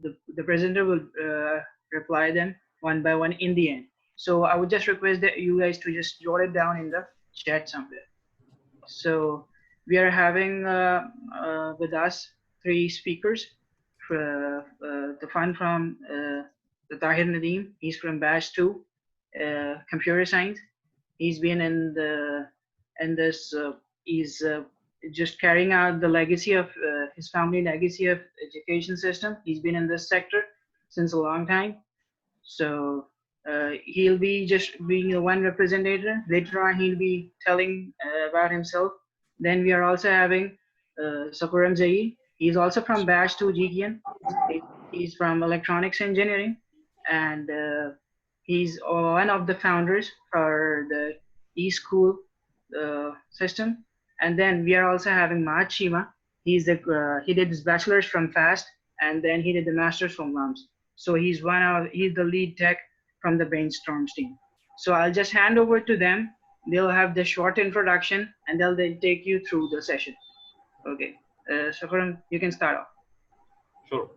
the presenter will reply them one by one in the end. So I would just request that you guys to just jot it down in the chat somewhere. So we are having with us three speakers. The fun from the Tahir Nadeem. He's from batch 2, computer science. He's been in this. He's just carrying out the legacy of his family legacy of education system. He's been in this sector since a long time. So he'll be just being the one representative. Later on, he'll be telling about himself. Then we are also having Sakuram Zai. He's also from batch 2 GKN. He's from electronics engineering, and he's one of the founders for the e-school system. And then we are also having Mahat Shima. He did his bachelor's from FAST, and then he did the master's from LUMS. So he's the lead tech from the Brainstorms team. So I'll just hand over to them. They'll have the short introduction, and they'll then take you through the session. Okay, Sakuram, you can start off. Sure.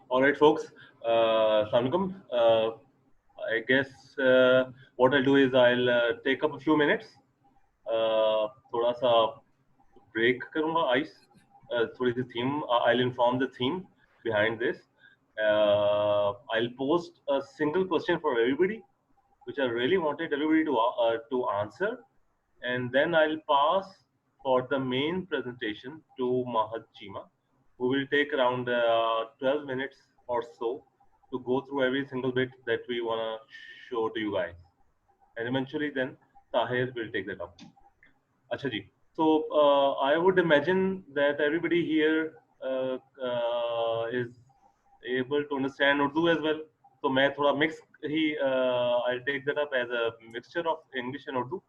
All right, folks. Assalamualaikum. I guess what I'll do is I'll take up a few minutes. थोड़ा सा break करूँगा ice. थोड़ी सी theme. I'll inform the theme behind this. I'll post a single question for everybody, which I really wanted everybody to answer, and then I'll pass for the main presentation to Mahat Shima, who will take around 12 minutes or so to go through every single bit that we want to show to you guys. And eventually then Tahir will take that up. Acha ji. So I would imagine that everybody here is able to understand Urdu as well. So मैं थोड़ा mix he I'll take that up as a mixture of English and Urdu.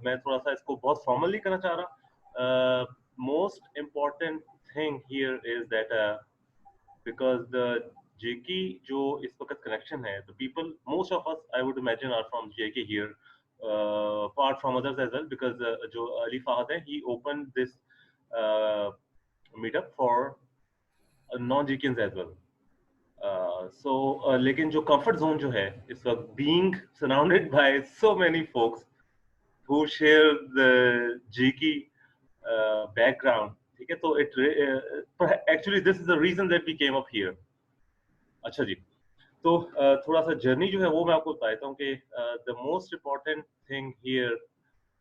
मैं थोड़ा सा इसको बहुत formally करना चाह रहा. Most important thing here is that because the JK जो इस वक्त connection है, the people, most of us I would imagine are from JK here, apart from others as well, because जो Ali Fahad है, he opened this meetup for non-JKians as well. लेकिन जो comfort zone जो है इस वक्त being surrounded by so many folks who share the JK background, ठीक है, तो actually this is the reason that we came up here. अच्छा जी, तो थोड़ा सा जर्नी जो है वो मैं आपको बताता हूँ कि the most important thing here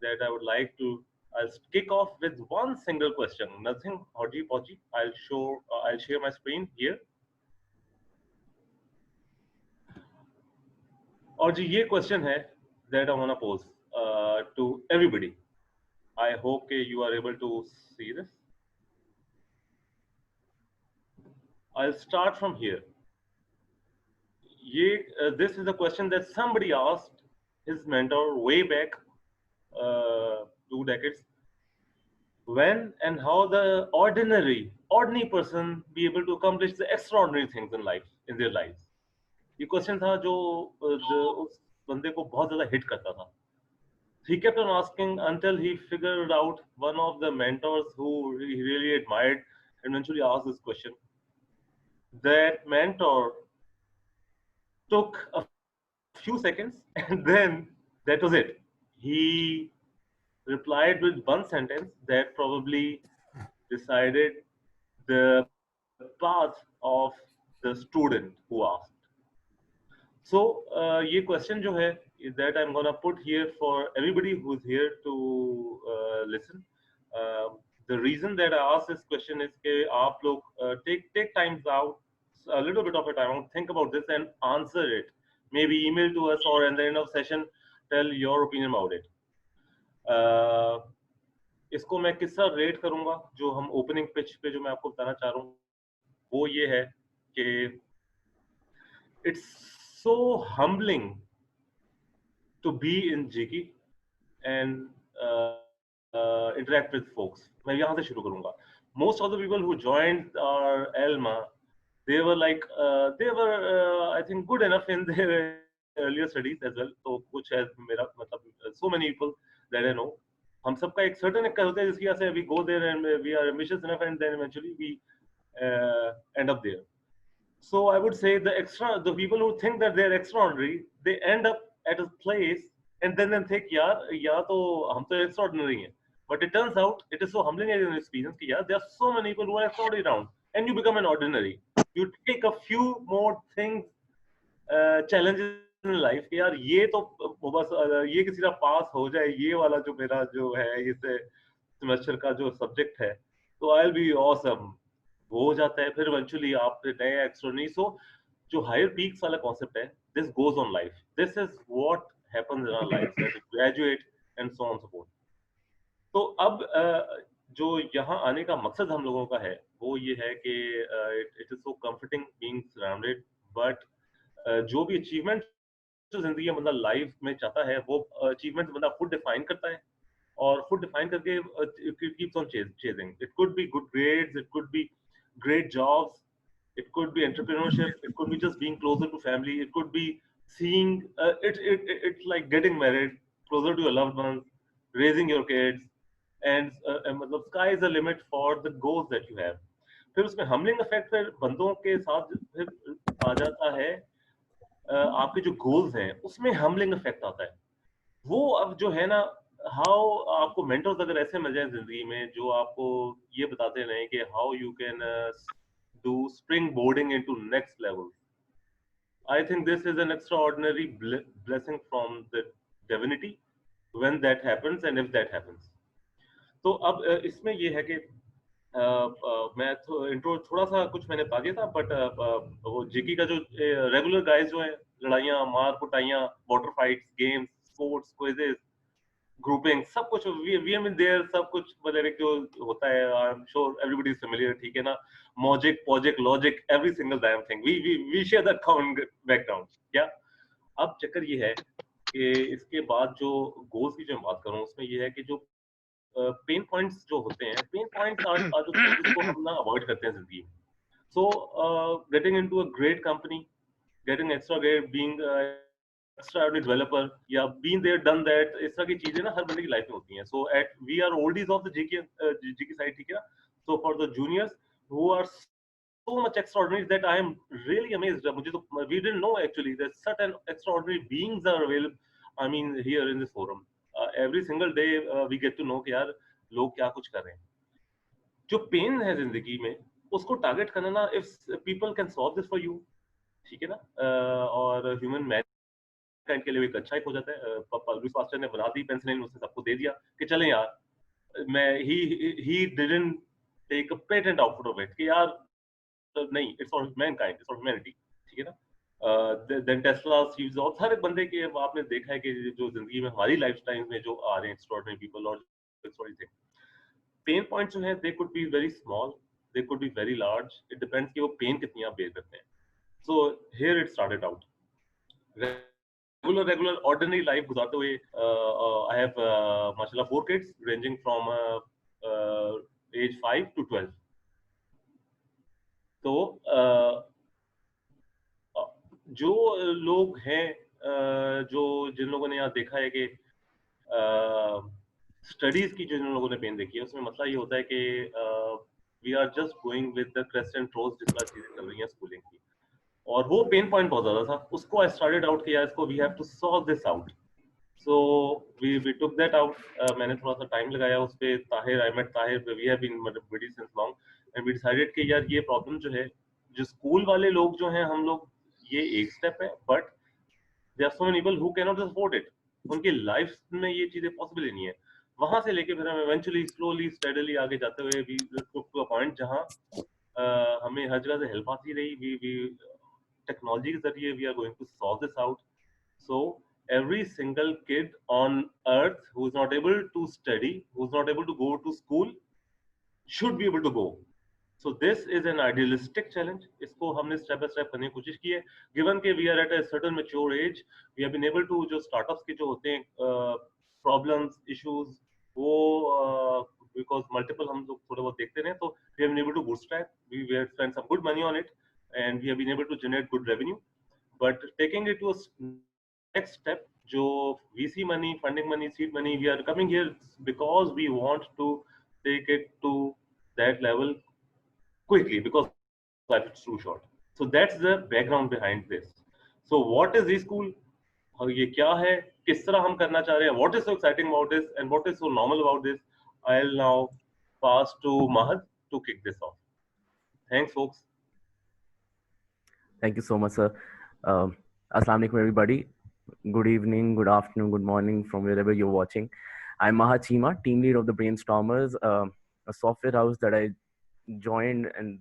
that I would like to, I'll kick off with one single question. Nothing hodgy podgy. I'll share my screen here. और जी ये question है that I want to pose to everybody. I hope you are able to see this. I'll start from here. This is a question that somebody asked his mentor way back 2 decades. When and how the ordinary person be able to accomplish the extraordinary things in life, in their lives? ये question था जो उस बंदे को बहुत ज्यादा hit करता था. He kept on asking until he figured out one of the mentors who he really admired eventually asked this question. That mentor took a few seconds and then that was it. He replied with one sentence that probably decided the path of the student who asked. So ये question जो है that I'm gonna put here for everybody who's here to listen. The reason that I asked this question is कि आप लोग take times out, a little bit of a time out, think about this and answer it. Maybe email to us or at the end of session tell your opinion about it. इसको मैं किससा rate करूंगा जो हम opening pitch पे जो मैं आपको बताना चाह रहा हूँ वो ये है कि it's so humbling to be in JK and interact with folks. मैं यहाँ से शुरू करूँगा. Most of the people who joined our ELMA, they were like I think good enough in their earlier studies as well. तो कुछ है मेरा मतलब so many people that I know. हम सबका एक certain एक होता है जिसकी वजह से we go there and we are ambitious enough and then eventually we end up there. So I would say the people who think that they're extraordinary, they end up at a place and then think, yeah, तो हम तो extraordinary हैं. But it turns out it is so humbling as an experience कि यार there are so many people who are extraordinary around, and you become an ordinary. You take a few more things, challenges in life कि यार ये तो बस ये किसी का पास हो जाए, ये वाला जो मेरा जो है इसे सेमेस्टर का जो सब्जेक्ट है, तो आई विल बी ऑसम. वो हो जाता है, फिर इवेंचुअली आप नए एक्स्ट्रोनी. सो जो हायर पीक्स वाला कॉन्सेप्ट है, this goes on life. This is what happens in our life as graduate and so on support. तो अब जो यहाँ आने का मकसद हम लोगों का है वो ये है कि it is so comforting being surrounded. But जो भी अचीवमेंट जो जिंदगी में बंदा लाइफ में चाहता है वो अचीवमेंट बंदा खुद डिफाइन करता है. और खुद डिफाइन करके keeps on chasing. It could be good grades, it could be great jobs, it could be entrepreneurship, it could be just being closer to family, it could be seeing it's like getting married, closer to your loved ones, raising your kids, and मतलब sky is the limit for the goals that you have. फिर उसमें हमलिंग effect फिर बंदों के साथ फिर आ जाता है. आपके जो गोल्स हैं उसमें हमलिंग इफेक्ट आता है. वो अब जो है ना, हाउ आपको मेंटर्स अगर ऐसे मिल जाए जिंदगी में जो आपको ये बताते रहे कि how you can do spring boarding into next level. I think this is an extraordinary blessing from the divinity when that happens and if that happens. तो अब इसमें ये है कि मैं इंट्रो थोड़ा सा कुछ मैंने बता दिया था, बट वो जेकी का जो रेगुलर गाइस जो है, लड़ाइयाँ मार कुटाइयाँ, water fights, games, sports, quizzes, grouping, सब कुछ वी एम इन देयर. सब कुछ मतलब एक जो होता है, I am sure everybody is familiar. ठीक है ना, मॉजिक पॉजिक logic every single damn thing we share that background. क्या अब चक्कर ये है कि इसके बाद जो गोल्स की जो मैं बात करूँ उसमें ये है कि जो पेन पॉइंट्स जो होते हैं, पेन पॉइंट्स आर जो जिसको हम ना अवॉइड करते हैं जिंदगी में. So getting into a great company, getting extra great, being extra developer, या being there done that, इस तरह की चीजें ना हर बंदे की लाइफ में होती हैं. So at we are oldies of the GK side, ठीक है ना. So for the juniors who are so much extraordinary that I am really amazed. मुझे तो we didn't know actually that certain extraordinary beings are available. I mean here in this forum, every single day we get to know कि यार लोग क्या कुछ कर रहे हैं. जो पेन है जिंदगी में उसको टारगेट करना ना, if people can solve this for you, ठीक है ना. और ह्यूमन मैनकाइंड के लिए एक अच्छा एक हो जाता है. लुइस पास्टर ने बना दी पेंसिलिन, उसने सबको दे दिया कि चलें यार. मैं ही didn't take a patent out of it कि यार नहीं, it's for mankind, it's for humanity, ठीक है ना. देन टेस्ला, स्टीव जॉब्स, हर एक बंदे के आपने देखा है कि जो जिंदगी में हमारी लाइफ टाइम में जो आ रहे हैं एक्स्ट्राऑर्डिनरी पीपल और एक्स्ट्राऑर्डिनरी थिंग. पेन पॉइंट्स जो है they could be very small, they could be very large. It depends कि वो पेन कितनी आप बेयर करते हैं. So here it started out. Regular ordinary life गुजारते हुए, I have mashallah 4 kids ranging from age 5 to 12. तो जो लोग हैं, जो जिन लोगों ने यहाँ देखा है कि स्टडीज की जो जिन लोगों ने पेन देखी है, उसमें मसला ये होता है कि we are just going with the crest and troughs जिस तरह चीजें चल रही हैं स्कूलिंग की. और वो पेन पॉइंट बहुत ज्यादा था. उसको आई स्टार्टेड आउट किया, इसको we have to solve this out. So we took that out. मैंने थोड़ा सा टाइम लगाया उस पे. Tahir, I met Tahir, we have been buddy since long, and we decided कि यार ये प्रॉब्लम जो है, जो स्कूल वाले लोग जो हैं, हम लोग, ये एक स्टेप है, but there are so many people who can not afford it. उनकी लाइफ में ये चीजें पॉसिबल ही नहीं है. वहां से लेके फिर हम इवेंचुअली स्लोली स्टेडली आगे जाते हुए we took to a point जहां हमें हर जगह से हेल्प आती रही. वी technology के जरिए we are going to solve this out. So every single kid on earth who is not able to study, who is not able to go to school, should be able to go. So this is an idealistic challenge. इसको हमने step by step करने की कोशिश की है. Given कि we are at a certain mature age, we have been able to, जो startups के जो होते हैं problems, issues, वो because multiple हम लोग थोड़े बहुत देखते रहे, तो we have been able to bootstrap. We have spent some good money on it, and we have been able to generate good revenue. But taking it to a next step, जो VC money, funding money, seed money, we are coming here because we want to take it to that level quickly because life is too short. So that's the background behind this. So what is e-school? और ये क्या है, किस तरह हम करना चाह रहे हैं, what is so exciting about this and what is so normal about this? I'll now pass to Mahad to kick this off. Thanks, folks. Thank you so much, sir. Assalamu alaikum, everybody. Good evening, good afternoon, good morning from wherever you're watching. I'm Mahad Chima, team lead of the Brainstormers, a software house that I joined and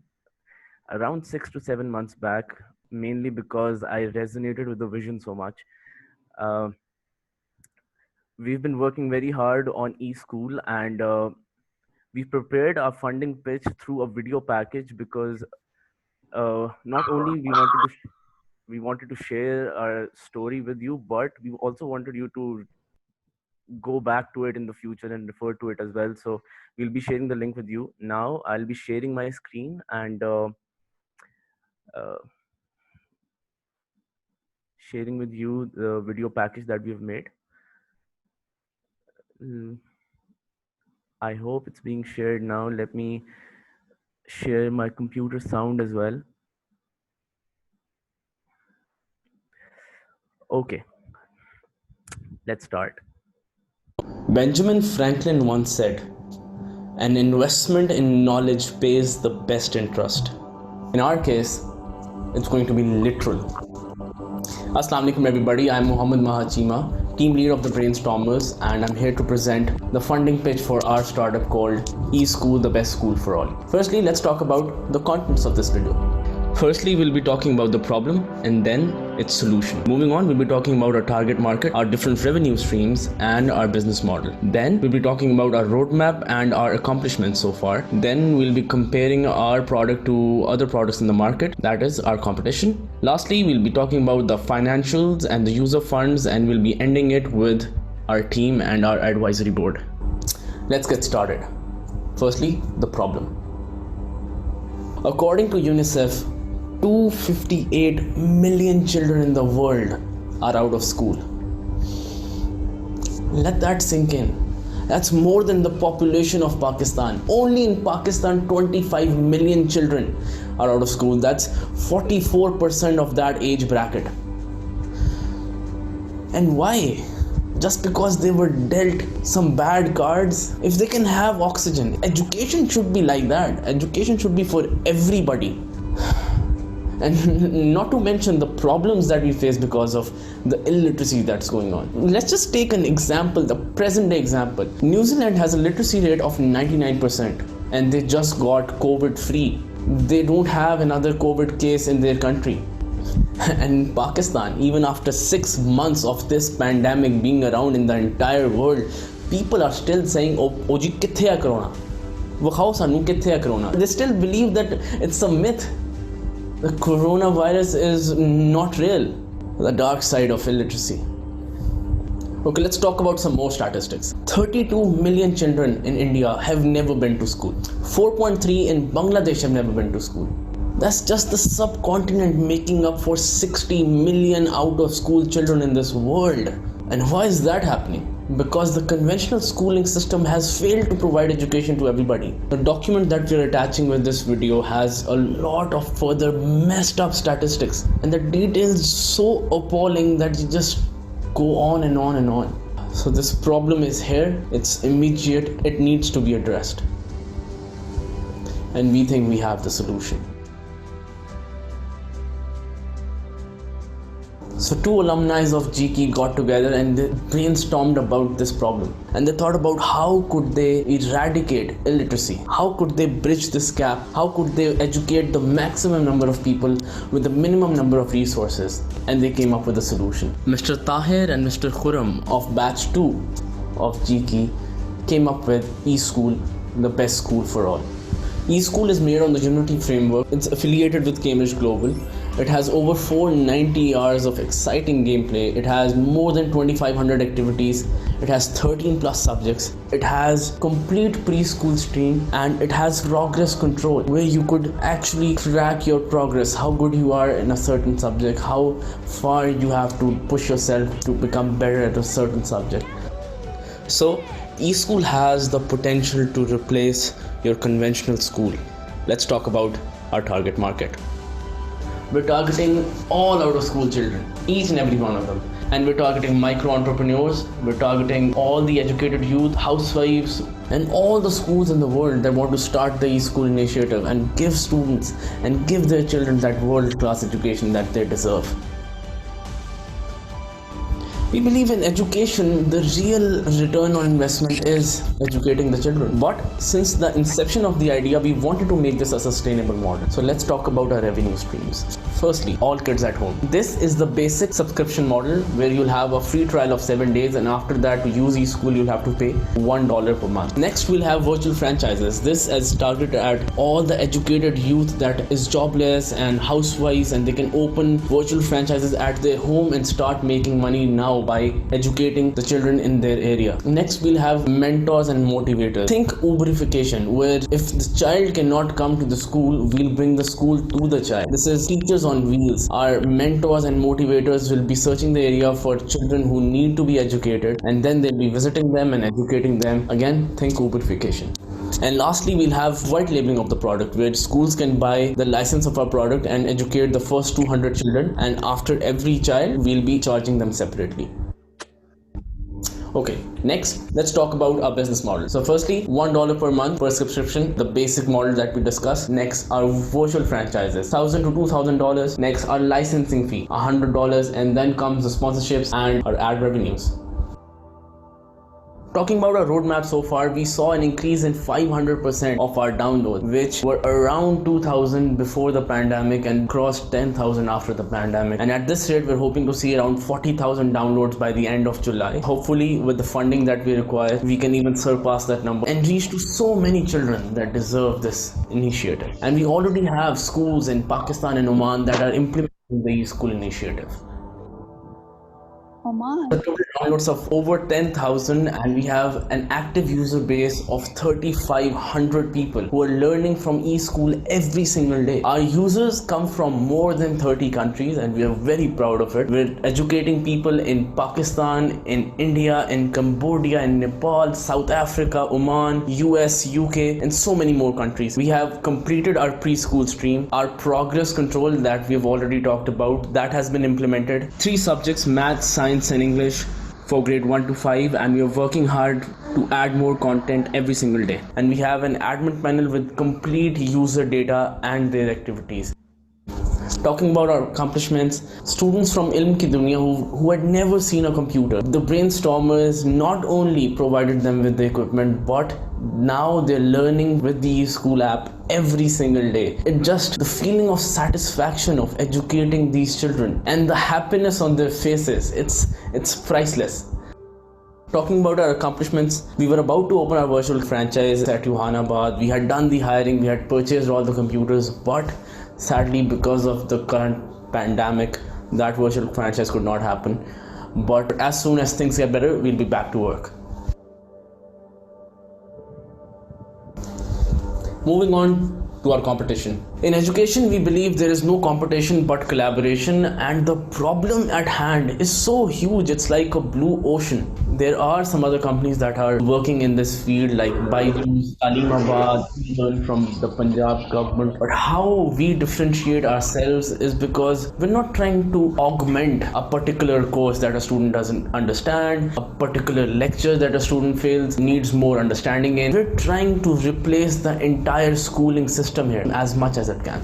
around 6 to 7 months back, mainly because I resonated with the vision so much. We've been working very hard on eSchool, and we've prepared our funding pitch through a video package because not only we wanted to share our story with you, but we also wanted you to go back to it in the future and refer to it as well. So we'll be sharing the link with you now. I'll be sharing my screen and sharing with you the video package that we've made. I hope it's being shared now. Let me share my computer sound as well. Okay, let's start. Benjamin Franklin once said, "An investment in knowledge pays the best interest." In our case, it's going to be literal. Assalamu alaikum, everybody. I'm Muhammad Mahachima, team lead of the Brainstormers, and I'm here to present the funding pitch for our startup called eSchool, the best school for all. Firstly, let's talk about the contents of this video. Firstly, we'll be talking about the problem and then its solution. Moving on, we'll be talking about our target market, our different revenue streams, and our business model. Then we'll be talking about our roadmap and our accomplishments so far. Then we'll be comparing our product to other products in the market, that is our competition. Lastly, we'll be talking about the financials and the user funds, and we'll be ending it with our team and our advisory board. Let's get started. Firstly, the problem. According to UNICEF, 258 million children in the world are out of school. Let that sink in. That's more than the population of Pakistan. Only in Pakistan, 25 million children are out of school. That's 44% of that age bracket. And why? Just because they were dealt some bad cards? If they can have oxygen, education should be like that. Education should be for everybody. And not to mention the problems that we face because of the illiteracy that's going on. Let's just take an example, the present day example. New Zealand has a literacy rate of 99% and they just got COVID free. They don't have another COVID case in their country. And Pakistan, even after 6 months of this pandemic being around in the entire world, people are still saying, "Oh ji, kithe hai corona? Wakhao sanu kithe hai corona?" They still believe that it's a myth. The coronavirus is not real. The dark side of illiteracy. Okay, let's talk about some more statistics. 32 million children in India have never been to school. 4.3 in Bangladesh have never been to school. That's just the subcontinent making up for 60 million out of school children in this world. And why is that happening? Because the conventional schooling system has failed to provide education to everybody. The document that we're attaching with this video has a lot of further messed up statistics, and the details so appalling that you just go on and on and on. So this problem is here, it's immediate, it needs to be addressed. And we think we have the solution. So two alumni of GK got together and they brainstormed about this problem. And they thought about how could they eradicate illiteracy? How could they bridge this gap? How could they educate the maximum number of people with the minimum number of resources? And they came up with a solution. Mr. Tahir and Mr. Khurram of batch 2 of GK came up with eSchool, the best school for all. eSchool is made on the Unity framework. It's affiliated with Cambridge Global. It has over 490 hours of exciting gameplay. It has more than 2,500 activities. It has 13 plus subjects. It has complete preschool stream, and it has progress control where you could actually track your progress, how good you are in a certain subject, how far you have to push yourself to become better at a certain subject. So eSchool has the potential to replace your conventional school. let's talk about our target market. We're targeting all out of school children, each and every one of them. And we're targeting micro entrepreneurs, we're targeting all the educated youth, housewives, and all the schools in the world that want to start the e-school initiative and give students and give their children that world-class education that they deserve. We believe in education, the real return on investment is educating the children. But since the inception of the idea, we wanted to make this a sustainable model. So let's talk about our revenue streams. Firstly, all kids at home. This is the basic subscription model where you'll have a free trial of 7 days, and after that to use eSchool you'll have to pay $1 per month. Next, we'll have virtual franchises. This is targeted at all the educated youth that is jobless and housewives, and they can open virtual franchises at their home and start making money now by educating the children in their area. Next, we'll have mentors and motivators. Think Uberification, where if the child cannot come to the school, we'll bring the school to the child. This is teachers on wheels. Our mentors and motivators will be searching the area for children who need to be educated, and then they'll be visiting them and educating them. Again, think Uberification. And lastly, we'll have white labeling of the product, where schools can buy the license of our product and educate the first 200 children, and after every child we'll be charging them separately. Okay, next let's talk about our business model. So firstly, $1 per month per subscription, the basic model that we discussed. Next, our virtual franchises, $1,000 to $2,000. Next, our licensing fee, $100, and then comes the sponsorships and our ad revenues. Talking about our roadmap so far, we saw an increase in 500% of our downloads, which were around 2,000 before the pandemic and crossed 10,000 after the pandemic. And at this rate, we're hoping to see around 40,000 downloads by the end of July. Hopefully, with the funding that we require, we can even surpass that number and reach to so many children that deserve this initiative. And we already have schools in Pakistan and Oman that are implementing the e-school initiative. The total downloads of over 10,000, and we have an active user base of 3,500 people who are learning from eSchool every single day. Our users come from more than 30 countries, and we are very proud of it. We're educating people in Pakistan, in India, in Cambodia, in Nepal, South Africa, Oman, US, UK, and so many more countries. We have completed our preschool stream. Our progress control that we've already talked about, that has been implemented. 3 subjects, math, science, and English for grade 1 to 5, and we are working hard to add more content every single day. And we have an admin panel with complete user data and their activities. Talking about our accomplishments, students from Ilm Ki Dunya who had never seen a computer, the brainstormers not only provided them with the equipment, but now they're learning with the eSchool app every single day. It just the feeling of satisfaction of educating these children and the happiness on their faces, it's priceless. Talking about our accomplishments, we were about to open our virtual franchise at Johanabad. We had done the hiring, we had purchased all the computers, but sadly, because of the current pandemic, that virtual franchise could not happen. But as soon as things get better, we'll be back to work. Moving on to our competition. In education, we believe there is no competition but collaboration, and the problem at hand is so huge, it's like a blue ocean. There are some other companies that are working in this field like Byju's, Alimabad, even from the Punjab government. But how we differentiate ourselves is because we're not trying to augment a particular course that a student doesn't understand, a particular lecture that a student feels needs more understanding in. We're trying to replace the entire schooling system here as much as it can.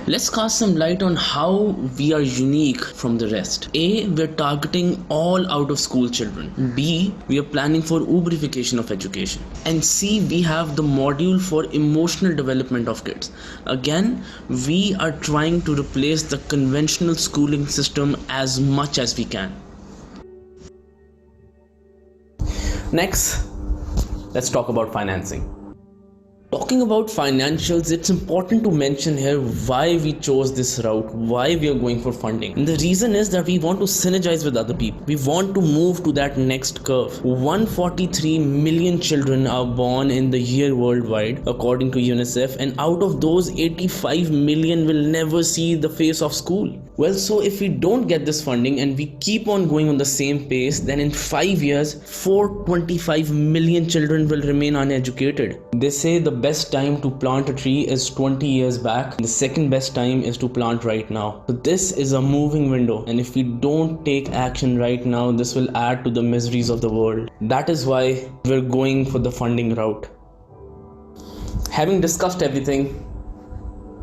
Let's cast some light on how we are unique from the rest. A, we're targeting all out of school children. B, we are planning for Uberification of education. And C, we have the module for emotional development of kids. Again, we are trying to replace the conventional schooling system as much as we can. Next, let's talk about financing. Talking about financials, it's important to mention here why we chose this route, why we are going for funding. And the reason is that we want to synergize with other people. We want to move to that next curve. 143 million children are born in the year worldwide, according to UNICEF, and out of those, 85 million will never see the face of school. Well, so if we don't get this funding and we keep on going on the same pace, then in 5 years, 425 million children will remain uneducated. They say the best time to plant a tree is 20 years back. The second best time is to plant right now. So this is a moving window, and if we don't take action right now, this will add to the miseries of the world. That is why we're going for the funding route. Having discussed everything,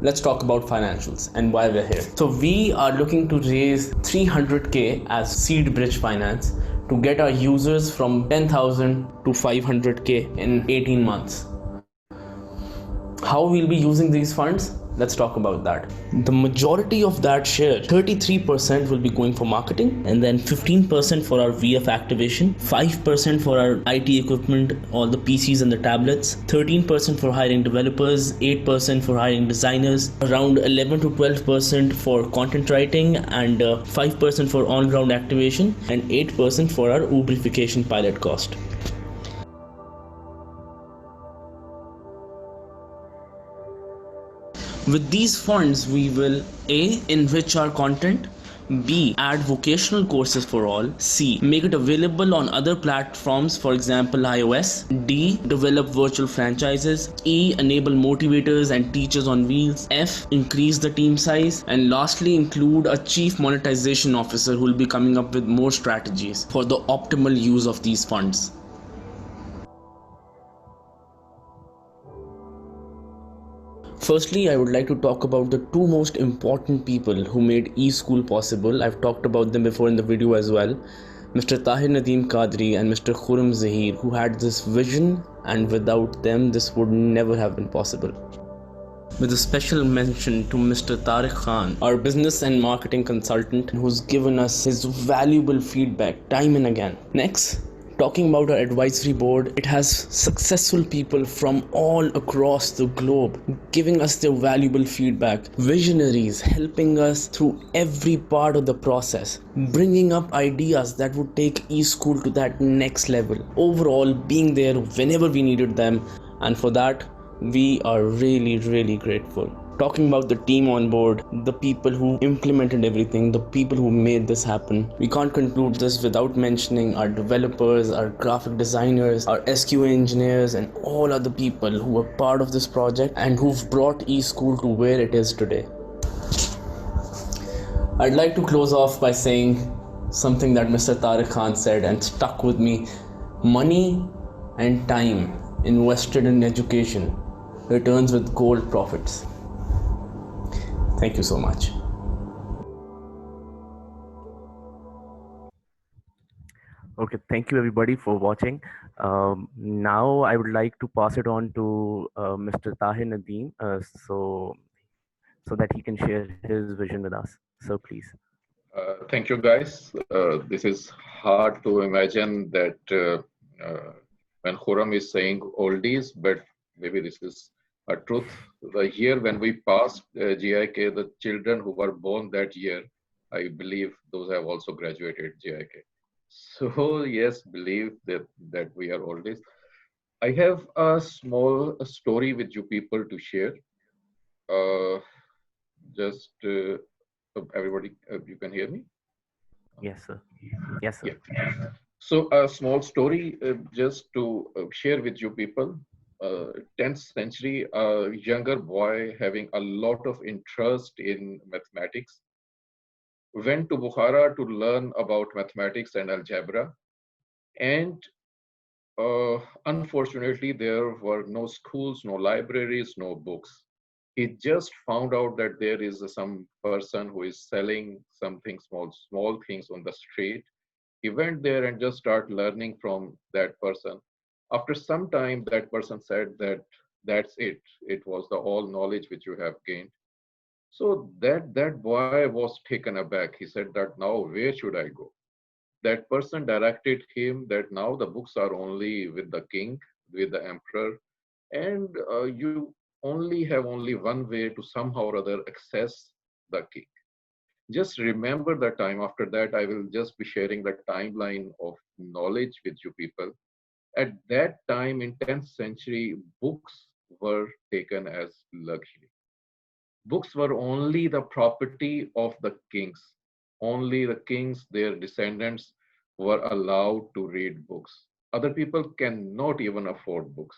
let's talk about financials and why we're here. So we are looking to raise 300k as seed bridge finance to get our users from 10,000 to 500k in 18 months. How we'll be using these funds? Let's talk about that. The majority of that share, 33% will be going for marketing, and then 15% for our VF activation, 5% for our IT equipment, all the PCs and the tablets, 13% for hiring developers, 8% for hiring designers, around 11 to 12% for content writing, and 5% for on-ground activation, and 8% for our Ubrification pilot cost. With these funds, we will A. enrich our content, B. add vocational courses for all, C. make it available on other platforms, for example iOS, D. develop virtual franchises, E. enable motivators and teachers on wheels, F. increase the team size, and lastly include a chief monetization officer who will be coming up with more strategies for the optimal use of these funds. Firstly, I would like to talk about the two most important people who made eSchool possible. I've talked about them before in the video as well. Mr. Tahir Nadeem Qadri and Mr. Khurram Zahir, who had this vision, and without them this would never have been possible. With a special mention to Mr. Tariq Khan, our business and marketing consultant, who's given us his valuable feedback time and again. Next, talking about our advisory board, it has successful people from all across the globe giving us their valuable feedback, visionaries helping us through every part of the process, bringing up ideas that would take eSchool to that next level, overall being there whenever we needed them, and for that we are really grateful. Talking about the team on board, the people who implemented everything, the people who made this happen, we can't conclude this without mentioning our developers, our graphic designers, our SQA engineers, and all other people who were part of this project and who've brought eSchool to where it is today. I'd like to close off by saying something that Mr. Tariq Khan said and stuck with me. Money and time invested in education returns with gold profits. Thank you so much. Okay, thank you everybody for watching. Now I would like to pass it on to Mr. Tahir Nadeem, so that he can share his vision with us. So please. Thank you, guys. This is hard to imagine that when Khurram is saying oldies, but maybe this is a truth. The year when we passed GIK, the children who were born that year, I believe those have also graduated GIK. So yes, believe that we are oldies. I have a small story with you people to share. Just everybody, you can hear me? Yes, sir. Yes, sir. Yeah. So a small story just to share with you people. 10th century, a younger boy having a lot of interest in mathematics went to Bukhara to learn about mathematics and algebra. And unfortunately, there were no schools, no libraries, no books. He just found out that there is some person who is selling something small things on the street. He went there and just started learning from that person. After some time, that person said that that's it. It was the all knowledge which you have gained. So that boy was taken aback. He said that now where should I go? That person directed him that now the books are only with the king, with the emperor. and you only have only one way to somehow or other access the king. Just remember the time. After that, I will just be sharing the timeline of knowledge with you people. At that time in 10th century, books were taken as luxury. Books were only the property of the kings. Only the kings, their descendants, were allowed to read books. Other people cannot even afford books.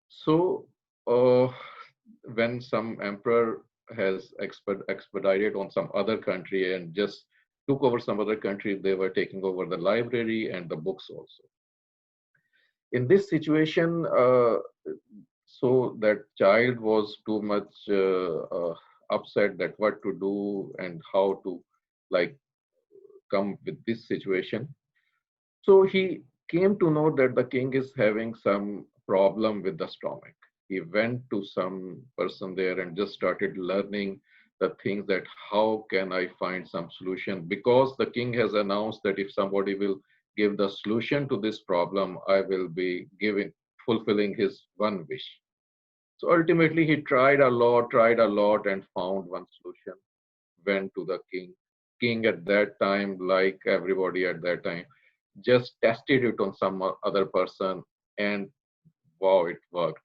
So, when some emperor has expedited on some other country and just took over some other country, they were taking over the library and the books also. In this situation, so that child was too much upset that what to do and how to like come with this situation. So he came to know that the king is having some problem with the stomach. He went to some person there and just started learning the things that how can I find some solution, because the king has announced that if somebody will give the solution to this problem, I will be giving fulfilling his one wish. So ultimately he tried a lot and found one solution, went to the king. King at that time, like everybody at that time, just tested it on some other person, and wow, it worked.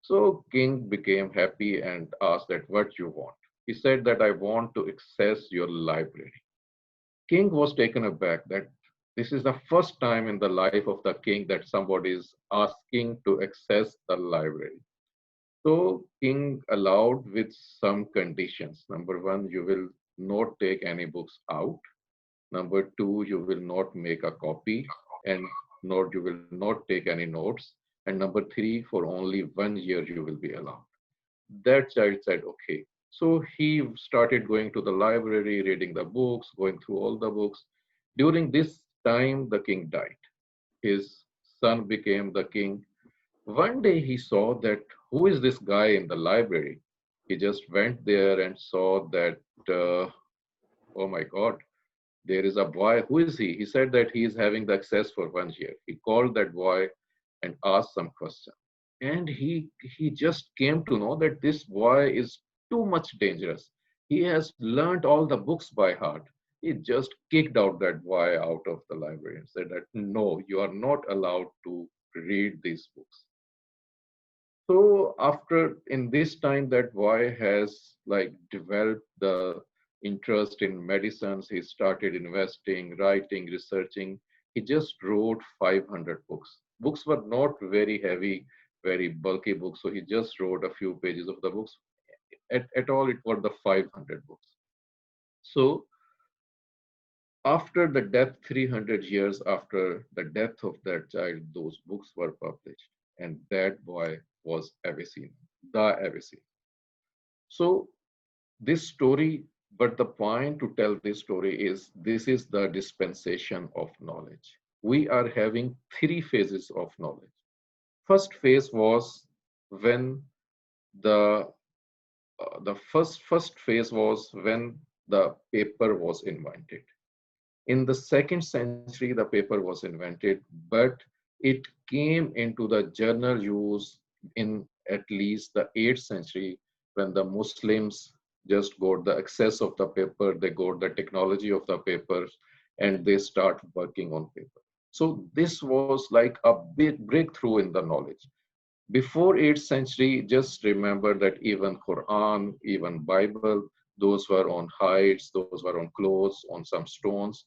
So king became happy and asked that what you want. He said that I want to access your library. King was taken aback that this is the first time in the life of the king that somebody is asking to access the library. So king allowed with some conditions. Number one, you will not take any books out. Number two, you will not make a copy, and nor you will not take any notes. And number three, for only 1 year you will be allowed. That child said, okay. So he started going to the library, reading the books, going through all the books. During this time, the king died. His son became the king. One day he saw that who is this guy in the library? He just went there and saw that, oh my God, there is a boy. Who is he? He said that he is having the access for 1 year. He called that boy and asked some question. And he just came to know that this boy is too much dangerous. He has learned all the books by heart. He just kicked out that boy out of the library and said that no, you are not allowed to read these books. So after in this time that boy has like developed the interest in medicines, he started investing, writing, researching. He just wrote 500 books. Books were not very heavy, very bulky books. So he just wrote a few pages of the books. At all, it were the 500 books. So after the death, 300 years after the death of that child, those books were published. And that boy was Avicenna, the Avicenna. So this story, but the point to tell this story is this is the dispensation of knowledge. We are having three phases of knowledge. First phase was when the first phase was when the paper was invented. In the second century, the paper was invented, but it came into the journal use in at least the 8th century when the Muslims just got the access of the paper, they got the technology of the papers, and they start working on paper. So this was like a big breakthrough in the knowledge. Before 8th century, just remember that even Quran, even Bible, those were on hides, those were on clothes, on some stones.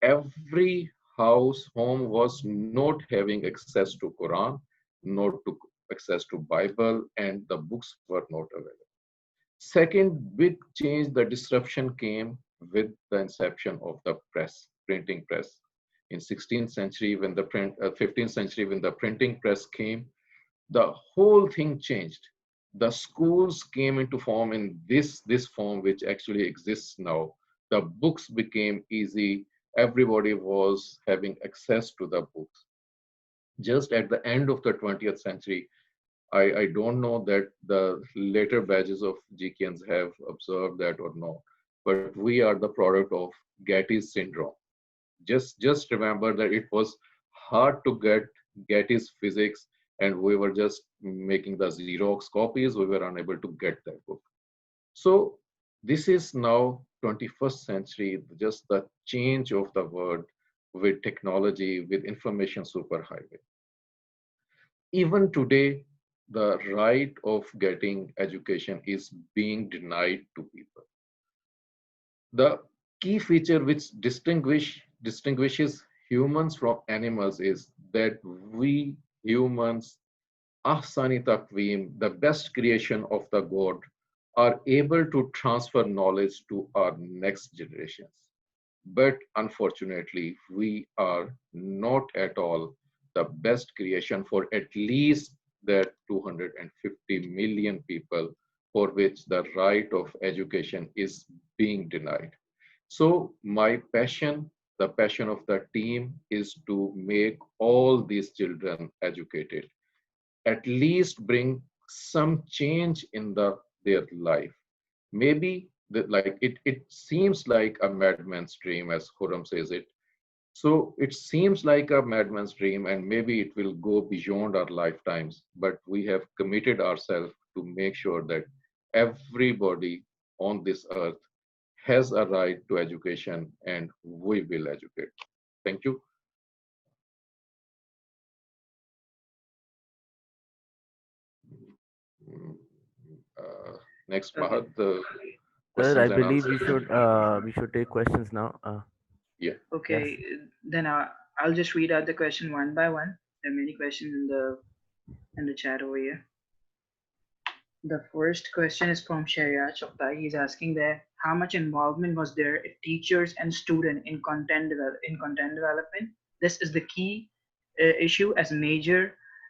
Every home was not having access to Quran, not to access to Bible, and the books were not available. Second big change, the disruption came with the inception of the press, printing press. In 16th century, when the 15th century, when the printing press came, the whole thing changed. The schools came into form in this form which actually exists now. The books became easy. Everybody was having access to the books. Just at the end of the 20th century, I don't know that the later batches of GKNs have observed that or not, but we are the product of Getty's syndrome. Just remember that it was hard to get Getty's physics and we were just making the Xerox copies. We were unable to get that book. So this is now 21st century, just the change of the word with technology, with information superhighway. Even today, the right of getting education is being denied to people. The key feature which distinguishes humans from animals is that we humans, ahsani taqweem, the best creation of the God, are able to transfer knowledge to our next generations. But unfortunately, we are not at all the best creation for at least that 250 million people for which the right of education is being denied. So my passion, the passion of the team, is to make all these children educated, at least bring some change in their life. Maybe like it seems like a madman's dream, as Khurram says it. So it seems like a madman's dream, and maybe it will go beyond our lifetimes. But we have committed ourselves to make sure that everybody on this earth has a right to education, and we will educate. Thank you. Mm, Next, Okay. Mahad, the Sir, I questions and believe answers. we should take questions now. Yeah. Yes. Okay, then I'll just read out the question one by one. There are many questions in the chat over here. The first question is from Shariat Choktai. He's asking there how much involvement was there of teachers and student in content development. This is the key issue as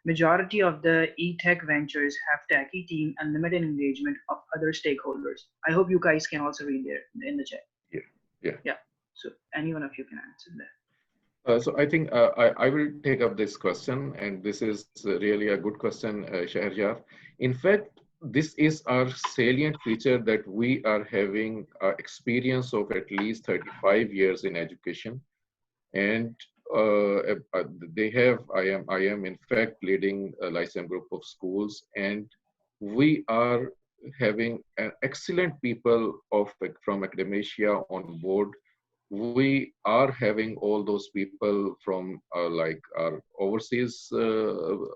majority of the e-tech ventures have techie team and limited engagement of other stakeholders. I hope you guys can also read there in the chat. Yeah. Yeah. Yeah. So any one of you can answer that. So I think I will take up this question, and this is really a good question, Shahrjar. In fact, this is our salient feature that we are having experience of at least 35 years in education, and they have. I am in fact leading a Lyceum Group of schools, and we are having an excellent people from academia on board. We are having all those people from like our overseas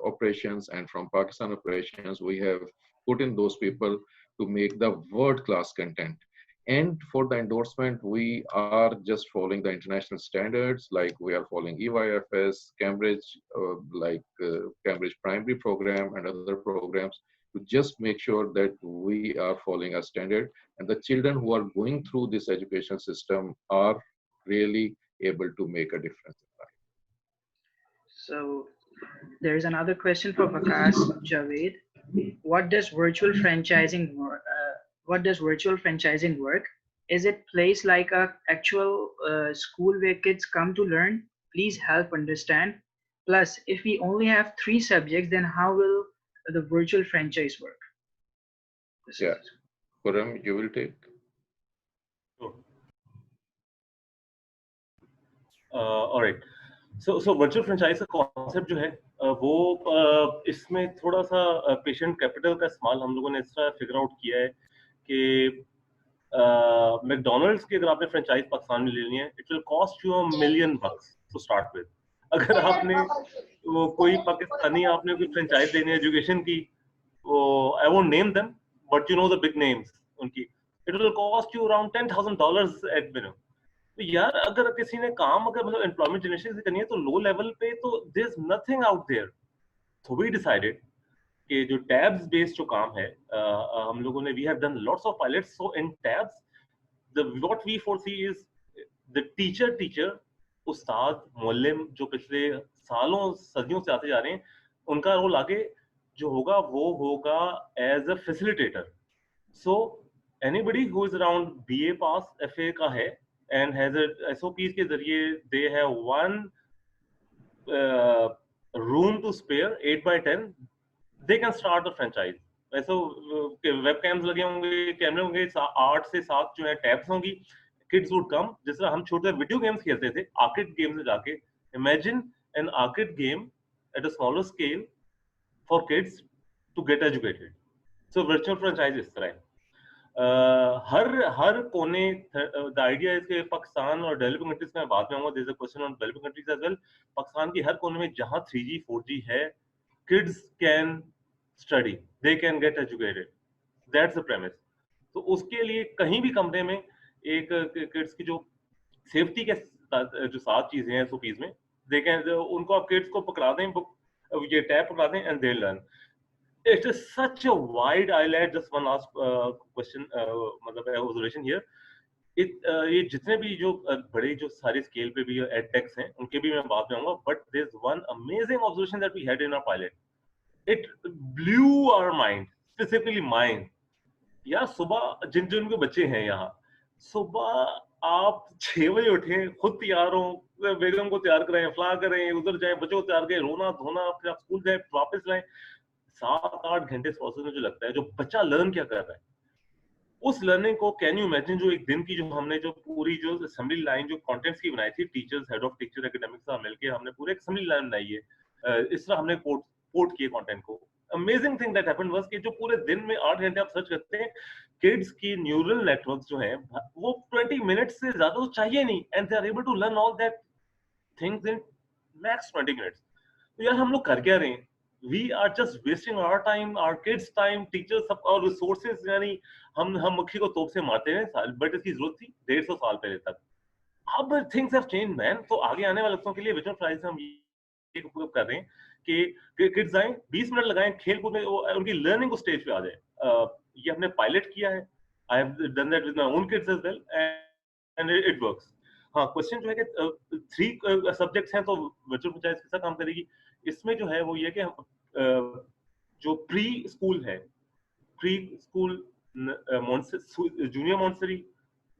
operations and from Pakistan operations. We have put in those people to make the world class content. And for the endorsement, we are just following the international standards, like we are following EYFS, Cambridge, Cambridge Primary Program and other programs to just make sure that we are following a standard, and the children who are going through this education system are really able to make a difference in life. So there is another question from Vikas Javed. What does virtual franchising work? What does virtual franchising work? Is it place like a actual school where kids come to learn? Please help understand. Plus, if we only have 3 subjects, then how will the virtual franchise work? Yeah, Khurram, you will take. Sure. All right. So virtual franchise का concept जो है वो इसमें थोड़ा सा patient capital का इस्तेमाल हम लोगों ने इस तरह figure out किया है कि मैकडोनल्ड्स की अगर आपने फ्रेंचाइज पाकिस्तान में लेनी है it will cost you $1 million to start with. अगर आपने कोई पाकिस्तानी आपने कोई फ्रेंचाइज लेनी है एजुकेशन की, I won't name them but you know the big names उनकी, it will cost you around $10,000 at minimum. तो यार अगर किसी ने काम अगर मतलब एम्प्लॉयमेंट जनरेशन से करनी है तो लो लेवल पे तो there is nothing out there. So we decided कि जो टैब्स बेस्ड जो काम है हम लोगों ने we have done lots of pilots. So in tabs the what we foresee is the teacher उस्ताद मुअल्लिम जो पिछले सालों सदियों से आते जा रहे हैं, उनका रोल आगे जो होगा वो होगा as a facilitator. So anybody who is around BA pass FA का है and has a SOPs के जरिए they have one room to spare 8x10, they can start a franchise. वैसे वेब कैम्स लगे होंगे, कैमरे होंगे, 8 से 7 जो है टैब्स होंगी, किड्स वुड कम. जिस तरह हम छोटे वीडियो गेम्स खेलते थे आर्केड गेम्स में जाके, imagine an arcade game at a smaller scale for kids to get educated. So virtual franchise इस तरह है. हर कोने, द आइडिया इज कि पाकिस्तान और डेवलपिंग कंट्रीज में बात में आऊंगा, there is a question on developing countries as well. Pakistan की हर कोने में जहां 3G 4G है, kids can study, they can get educated. That's the premise. तो उसके लिए कहीं भी कमरे में एक किड्स की जो सेफ्टी के जो 7 चीजें हैं SOPs में, दे कैन, उनको आप किड्स को पकड़ा दें, बुक ये टैब पकड़ा दें and they learn. It is such a wide. I'll add just one last question, मतलब observation here. ये जितने भी जो बड़े जो सारे स्केल पे भी एडटेक्स हैं, उनके भी मैं बात में आऊंगा. But there's one amazing observation that we had in our pilot. It blew our mind, specifically mine. यार सुबह जिन जिन के बच्चे हैं यहाँ, सुबह आप 6 बजे उठे, खुद तैयार हो, बेगम को तैयार करें, फला करें, उधर जाए, बच्चों को तैयार करें, रोना धोना, फिर आप स्कूल जाए, वापस लाएं. 7-8 घंटे इस प्रोसेस में जो लगता है, जो बच्चा लर्न क्या कर रहा है, उस लर्निंग को कैन यू इमेजिन, जो एक दिन की जो हमने जो पूरी जो असेंबली लाइन जो कंटेंट्स की बनाई थी, teachers, head of teacher, academics साथ मिलके हमने पूरे एक असेंबली लाइन बनाई है. इस तरह हमने कोड किए कंटेंट को. Amazing thing that happened was कि जो पूरे दिन में 8 घंटे आप सर्च करते हैं, किड्स की न्यूरल नेटवर्क्स जो हैं वो 20 मिनट्स से ज्यादा तो चाहिए नहीं, and they are able to learn all that things in max 20 minutes. तो यार हम लोग कर क्या रहे हैं? We are just wasting our time, our kids' time, teachers सब और resources. यानी हम मक्खी को तोप से मारते हैं साल, बट इसकी जरूरत थी 150 साल पहले तक. अब things have changed, man. तो आगे आने वाले वक्तों के लिए विजन प्राइज हम ये उपयोग कर रहे हैं कि किड्स आए, 20 मिनट लगाएं खेल कूद में, उनकी लर्निंग को स्टेज पे आ जाए. ये हमने पायलट किया है. I have done that with my own kids as well, and it works. हाँ, क्वेश्चन जो है कि 3 सब्जेक्ट्स हैं, तो वर्चुअल फ्रेंचाइज कैसा काम करेगी इसमें, जो है वो ये कि हम जो प्री स्कूल है, pre school, junior Montessori,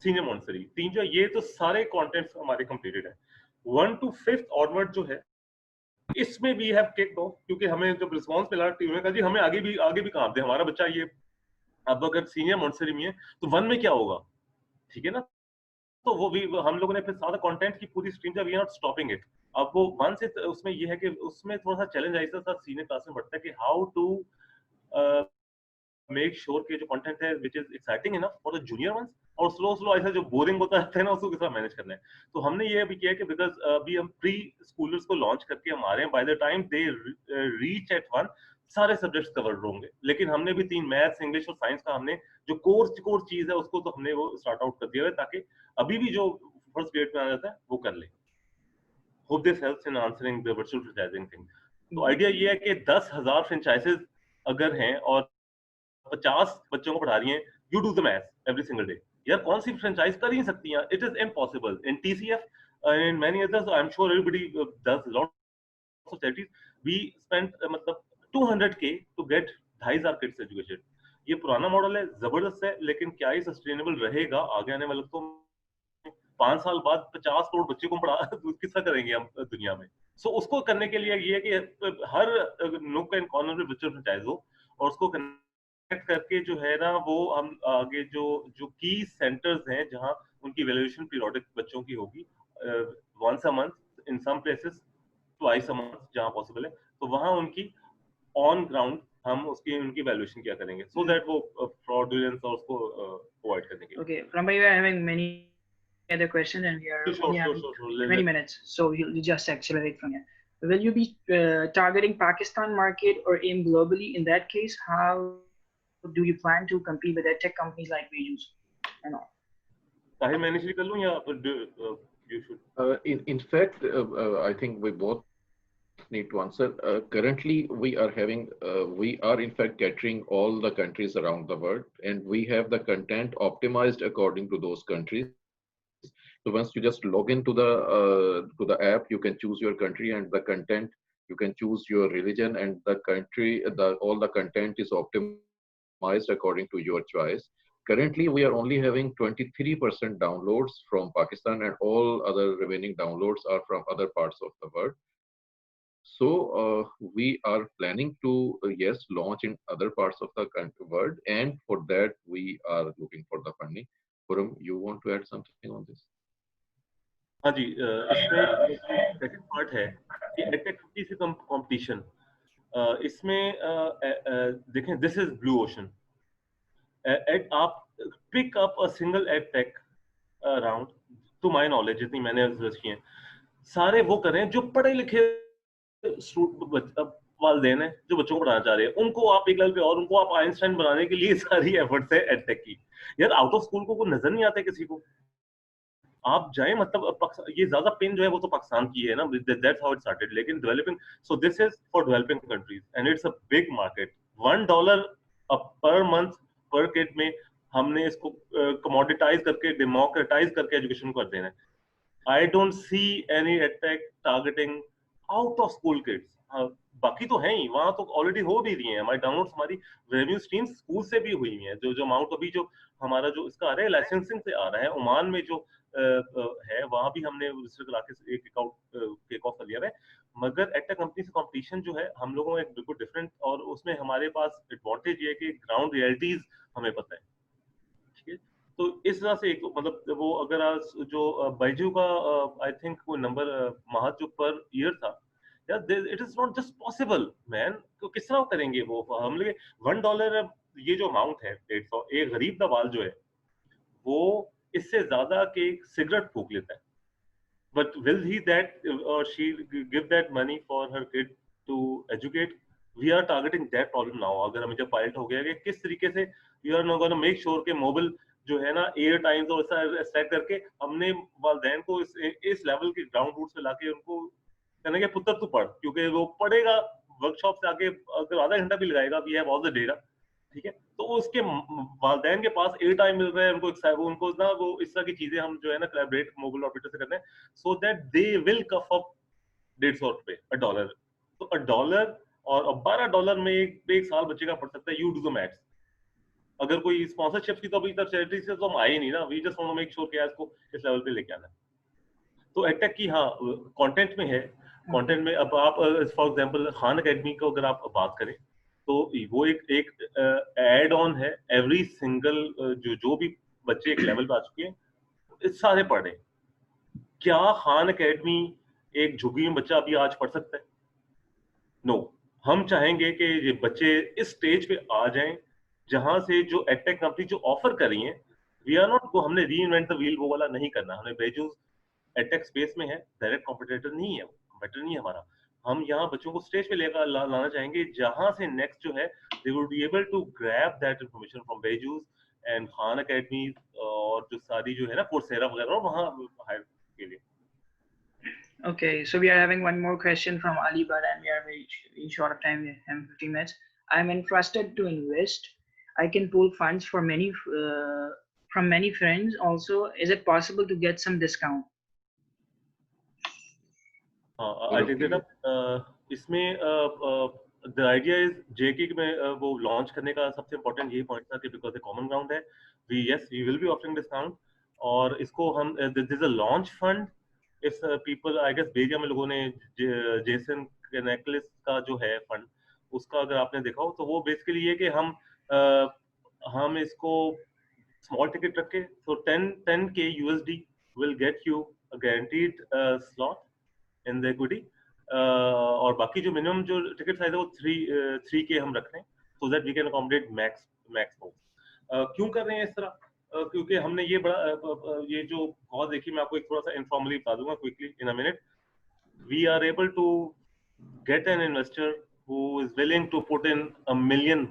senior Montessori, 3 जो ये तो सारे कंटेंट्स हमारे कंप्लीटेड है. 1 to 5th ऑनवर्ड जो है, इसमें वी हैव किक्ड ऑफ, क्योंकि हमें जब रिस्पांस मिला टीम ने कहा जी हमें आगे भी काम दे, हमारा बच्चा ये अब अगर सीनियर मॉन्टेसरी में है तो 1 में क्या होगा, ठीक है ना. तो वो भी हम लोगों ने फिर सारा कंटेंट की पूरी स्ट्रीम जब we are not stopping it. अब वो 1 से उसमें ये है कि उसमें थोड़ा सा चैलेंज ऐसा था सीनियर क्लास में बढ़ता है कि हाउ टू मेक श्योर कि जो कंटेंट है which is exciting enough for the junior ones, और स्लो ऐसा जो बोरिंग होता है ना उसको कैसे मैनेज करना है. तो हमने ये भी किया कि बिकॉज अभी हम प्री स्कूलर्स को लॉन्च करके हमारे by the time they reach at 1 सारे सब्जेक्ट्स कवर होंगे. लेकिन हमने भी 3 मैथ्स, इंग्लिश और साइंस का हमने जो कोर चीज है उसको तो हमने वो स्टार्ट आउट कर दिया है, ताकि अभी भी जो फर्स्ट ग्रेड में आ जाता है वो कर ले. Hope this helps in answering the virtual franchising thing. तो आइडिया ये है कि 10,000 फ्रेंचाइजेस अगर हैं और 50 बच्चों को पढ़ा रही हैं, you do the maths every single day. यार कौन सी फ्रेंचाइज कर ही सकती हैं? It is impossible in TCF, in many others. I am sure everybody does lots of charities. We spend मतलब 200K to get 2,500 kids educated. ये पुराना मॉडल है, जबरदस्त है, लेकिन क्या ये सस्टेनेबल रहेगा आगे आने वाले तो 5 साल बाद 50 करोड़ बच्चे को पढ़ा किसका करेंगे हम दुनिया में. सो उसको करने के लिए ये है कि हर नुक एंड कॉर्नर में वर्चुअल फ्रेंचाइज हो, और उसको कनेक्ट करके जो है ना वो हम आगे जो की सेंटर्स हैं जहां उनकी वैल्यूएशन पीरियोडिक बच्चों की होगी, once a month, in some places twice a month जहां पॉसिबल है, तो वहां उनकी ऑन ग्राउंड हम उनकी वैल्यूएशन क्या करेंगे, सो दैट वो फ्रॉडुलेंस और उसको अवॉइड करने के लिए. Okay, Ramba, we are having many other questions, and we are only having 20 minutes, so we'll just accelerate from here. Will you be targeting Pakistan market or aim globally? In that case, how do you plan to compete with tech companies like we use and all? Tahir, मैं initially कर लूं या you should? In fact, I think we both need to answer. Currently, we are in fact catering all the countries around the world, and we have the content optimized according to those countries. So once you just log into the app, you can choose your country and the content. You can choose your religion and the country. All the content is optimized according to your choice. Currently, we are only having 23% downloads from Pakistan, and all other remaining downloads are from other parts of the world. So we are planning to yes launch in other parts of the world, and for that we are looking for the funding. Puram, you want to add something on this? हाँ जी, इसमें second part है कि attack से competition. इसमें देखें, this is blue ocean. आप pick up a single edtech around, to my knowledge जितनी मैंने रिसर्च की है, सारे वो कर रहे हैं जो पढ़े लिखे वालदेन है, जो बच्चों को पढ़ाना चाह रहे हैं। उनको आप एक लेवल पे, और उनको आप आइंस्टाइन बनाने के लिए सारी एफर्ट्स है एडटेक की। यार आउट ऑफ स्कूल को नजर नहीं आता किसी को। आप जाए, मतलब ये ज्यादा पेन जो है वो तो पाकिस्तान की है ना, दैट्स हाउ इट स्टार्टेड। लेकिन developing, so this is for developing countries and it's a big market. $1 per month पर किड में हमने इसको कमोडिटाइज करके, डेमोक्रेटाइज करके एजुकेशन को कर देना है। I don't see any attack targeting out of school kids. हाँ, बाकी तो है ही, वहां तो ऑलरेडी हो भी रही है। हमारी डाउनलोड्स, हमारी रेवेन्यू स्ट्रीम स्कूल से भी हुई है। जो जो अमाउंट अभी जो हमारा जो इसका आ रहा है लाइसेंसिंग से आ रहा है, ओमान में जो है, वहां भी हमने रजिस्टर करा के एक अकाउंट केक ऑफ कर लिया है। मगर एटा कंपनी से कंपटीशन जो है हम लोगों में एक बिल्कुल डिफरेंट, और उसमें हमारे पास एडवांटेज ये है कि ग्राउंड रियलिटीज हमें पता है। ठीक है, तो इस तरह से एक, मतलब वो अगर आज जो बाइजू का आई थिंक कोई नंबर महज जो पर ईयर था, यार it is not just possible man. तो किस तरह करेंगे वो हम लोग? $1 ये जो अमाउंट है 150, एक गरीब नवाज जो है वो इससे ज्यादा के सिगरेट फूक लेता है। But will he that or she give that money for her kid to educate? We are targeting that problem now. अगर हमें जब पायलट हो गया कि किस तरीके से you are not going to make sure कि मोबाइल जो है ना एयर टाइम्स और ऐसा सेट करके हमने वालदैन को इस लेवल के ग्राउंड रूट से लाके उनको कहने के पुत्र तू पढ़, क्योंकि वो पढ़ेगा वर्कशॉप से आके, अगर आधा घंटा भी लगाएगा, we have all the data. ठीक है, तो उसके वालदैन के पास एयर टाइम मिल रहा है, उनको ना वो इस तरह की चीजें हम जो है ना कोलैबोरेट मोबाइल ऑपरेटर से करते हैं, so that they will cough up $150 $1। तो $1 और $12 में एक साल बच्चे का पढ़ सकता है। You do the maths. अगर कोई स्पॉन्सरशिप की तो अभी तक चैरिटी से तो हम आए नहीं ना, we just want to make sure कि इसको इस लेवल पे लेके आना है। तो एडटेक की, हाँ, कंटेंट में है। कंटेंट में अब आप फॉर एग्जांपल खान एकेडमी को अगर आप बात करें तो वो एक एड ऑन है। एवरी सिंगल जो भी बच्चे एक लेवल पे आ चुके हैं, सारे पढ़ रहे हैं। क्या खान एकेडमी एक झुग्गी में बच्चा अभी आज पढ़ सकता है? नो। हम चाहेंगे कि ये बच्चे इस स्टेज पे आ जाएं जहां से जो एडटेक कंपनी जो ऑफर कर रही है, वी आर नॉट को, हमने री इन्वेंट द व्हील वो वाला नहीं करना। हमें बेजूस एडटेक स्पेस में है, डायरेक्ट कॉम्पिटिटर नहीं है, कंपेटिटर नहीं है हमारा। हम यहाँ बच्चों को स्टेज पे लेकर लाना चाहेंगे जहां से नेक्स्ट जो है they would be able to grab that information from Byju's and Khan Academy, और जो सारी जो है ना कोर्सेरा वगैरह वहाँ हायर के लिए। Okay, so we are having one more question from Ali, but and we are very short of time. We have 15 minutes. I'm interested to invest. I can pool funds for many from many friends. Also, is it possible to get some discount? I take that up. इसमें the idea is JK में वो launch करने का सबसे important यही point था कि because a common ground है, we will be offering discount. और इसको हम this is a launch fund. If people, I guess बेरिया में लोगों ने जेसन के नेकलेस का जो है फंड, उसका अगर आपने देखा हो तो वो बेसिकली ये कि हम इसको स्मॉल टिकट रख के, so 10K USD will get you a guaranteed slot in the equity, और बाकी जो मिनिमम जो टिकट साइज है वो 3K हम रख रहे हैं, so that we can accommodate max folks। क्यों कर रहे हैं इस तरह? क्योंकि हमने ये बड़ा ये जो कॉज देखी, मैं आपको एक थोड़ा सा इनफॉर्मली बता दूंगा quickly in a minute. We are able to get an investor who is willing to put in $1 million,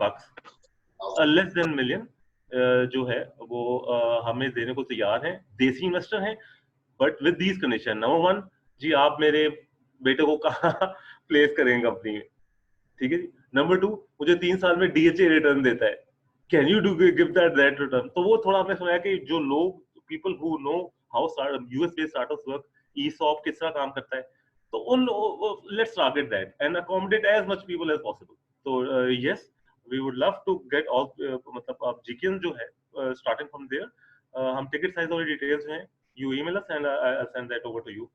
less than million, जो है वो हमें देने को तैयार है। देसी इन्वेस्टर हैं, but with these condition. Number 1, जी आप मेरे बेटे को कहाँ प्लेस करेंगे कंपनी में? ठीक है जी। नंबर 2, मुझे 3 साल में DHA रिटर्न देता है, can you do give that return? तो वो थोड़ा आपने सुना है कि जो लोग, people who know how US based startups work, ESOP किस तरह काम करता है, तो उन let's target that and accommodate as much people as possible. तो yes, we would love to get all, मतलब आप जीकेन जो है स्टार्टिंग फ्रॉम देयर, हम टिकट साइज और डिटेल्स हैं, you email us and I will send that over to you.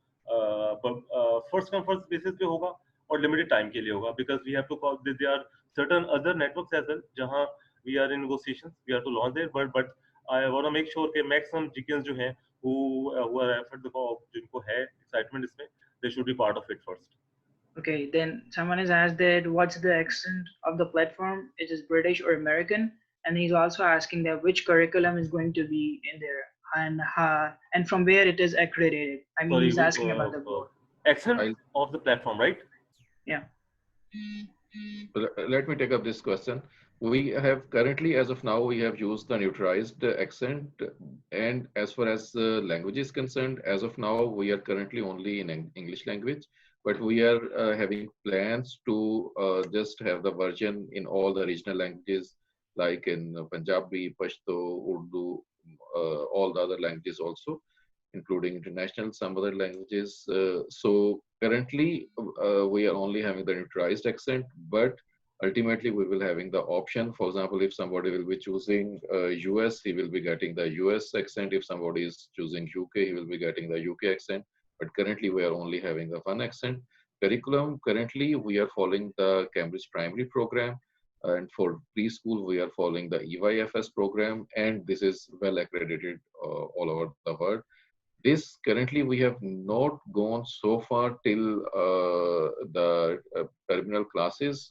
First come first basis पे होगा और लिमिटेड टाइम के लिए होगा, because we have to call, there are certain other networks as well जहां we are in negotiations, we have to launch there, but I want to make sure कि maximum GKs जो हैं who are effort the जिनको है excitement इसमें, they should be part of it first. Okay, then someone has asked that what's the accent of the platform? Is it British or American? And he's also asking that which curriculum is going to be in there and from where it is accredited. I mean, Sorry, he's asking about the board. accent I'll, of the platform, right? Yeah. let me take up this question. We have currently, as of now, we have used the neutralized accent. And as far as language is concerned, as of now, we are currently only in English language. But we are having plans to just have the version in all the regional languages, like in Punjabi, Pashto, Urdu, all the other languages also, including international, some other languages. So currently, we are only having the neutralized accent, but ultimately we will having the option. For example, if somebody will be choosing US, he will be getting the US accent. If somebody is choosing UK, he will be getting the UK accent. But currently, we are only having the one accent. Curriculum, currently, we are following the Cambridge Primary program. And for preschool, we are following the EYFS program, and this is well accredited all over the world. This currently we have not gone so far till the terminal classes.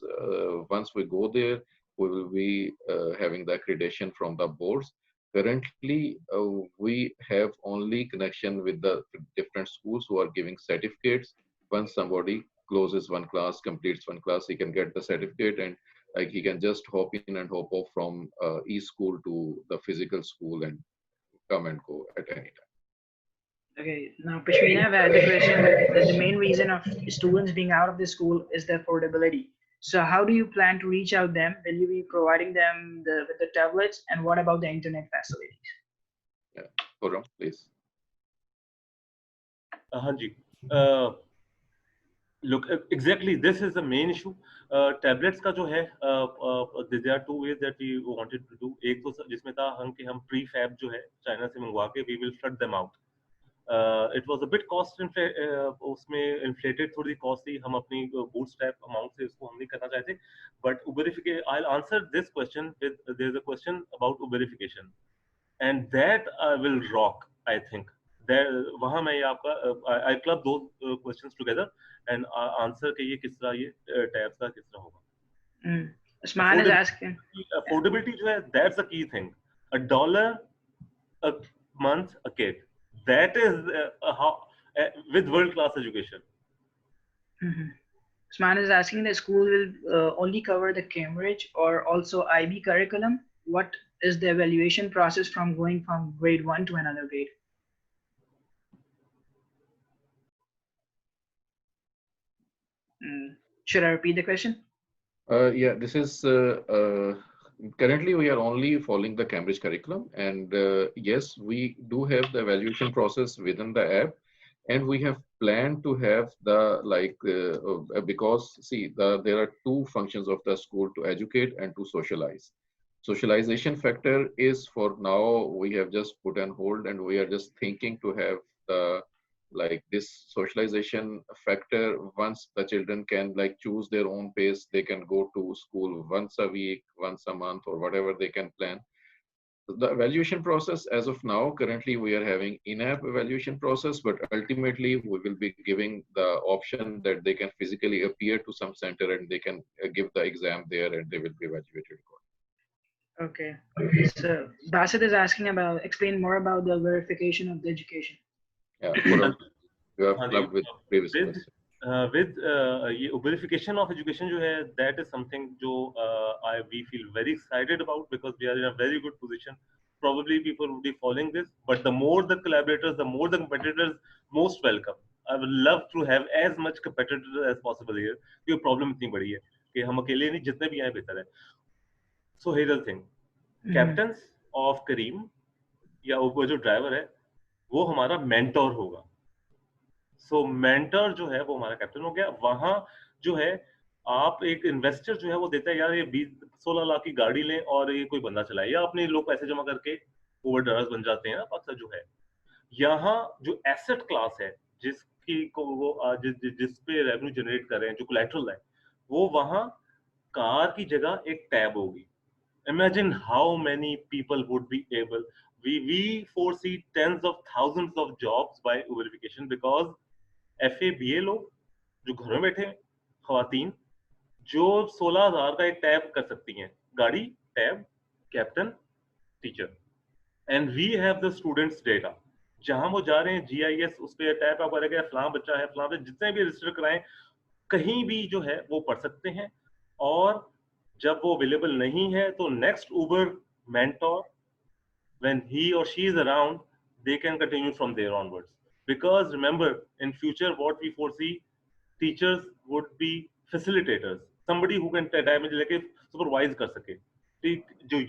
Once we go there, we will be having the accreditation from the boards. Currently, we have only connection with the different schools who are giving certificates. Once somebody closes one class, completes one class, he can get the certificate, and like he can just hop in and hop off from e-school to the physical school and come and go at any time. Okay, now Pashmina have had the question that the main reason of students being out of the school is the affordability. So how do you plan to reach out them? Will you be providing them with the tablets? And what about the internet facilities? Yeah, Khurram, please. हाँ जी. Look, exactly, this is the main issue. Tablets का जो है, there are two ways that we wanted to do. एक तो जिसमें था कि हम prefab जो है चाइना से मंगवा के we will flood them out. It was a bit उसमें inflated थोड़ी cost थी. हम अपनी bootstrap amount से इसको हम नहीं करना चाहते. But uberification, I'll answer this question with there's a question about uberification, and that will rock, I think. There, वहाँ मैं ये आपका I club those questions together and answer कि ये किस तरह ये tabs का किस तरह होगा. Usman is asking. Affordability जो है, that's the key thing. $1 a month a kid. That is how with world class education. Usman is asking the school will only cover the Cambridge or also IB curriculum. What is the evaluation process from going from grade 1 to another grade? Should I repeat the question? Yeah, this is currently we are only following the Cambridge curriculum, and yes, we do have the evaluation process within the app, and we have planned to have the because see there are two functions of the school: to educate and to socialize. Socialization factor is for now we have just put on hold, and we are just thinking to have the this socialization factor. Once the children can choose their own pace, they can go to school once a week, once a month, or whatever they can plan. The evaluation process as of now, currently we are having in-app evaluation process, but ultimately we will be giving the option that they can physically appear to some center and they can give the exam there and they will be evaluated. Okay. So Basit is asking about explain more about the verification of the education. Yeah, you have clubbed with previous question. With ये verification of education जो है, that is something जो we feel very excited about because we are in a very good position. Probably people will be following this, but the more the collaborators, the more the competitors, most welcome. I would love to have as much competitors as possible here. क्योंकि problem इतनी बड़ी है कि हम अकेले नहीं, जितने भी आए बेहतर है. So here's the thing, captains of Kareem या वो जो ड्राइवर है वो हमारा मेंटोर होगा. सो मेंटर जो है वो हमारा कैप्टन हो गया. वहां जो है आप एक इन्वेस्टर जो है वो देता है यार ये 20-16 लाख की गाड़ी लें और ये कोई बंदा चलाए, या अपने लोग पैसे जमा करके ओवरड्राफ्ट बन जाते हैं ना अक्सर जो है. यहाँ जो एसेट क्लास है जिसकी को वो जिस पे रेवेन्यू जनरेट कर रहे हैं, जो कोलैटरल है, वो वहां कार की जगह एक टैब होगी. Imagine how many people would be able. We foresee tens of thousands of jobs by verification because FA BA लोग जो घर में बैठे हैं खवातीन जो 16,000 का एक टैब कर सकती हैं, गाड़ी, tab, captain, teacher, and we have the students data. जहां वो जा रहे हैं GIS उस पर टैब आपको रहेगा, फलां बच्चा है, फलां बच्चा, जितने भी रजिस्टर कराएं कहीं भी जो है वो पढ़ सकते हैं। और जब वो अवेलेबल नहीं है तो next Uber mentor, when he or she is around, they can continue from there onwards. Because remember, in future, what we foresee, teachers would be facilitators, somebody who can time में लेके supervise कर सके। जो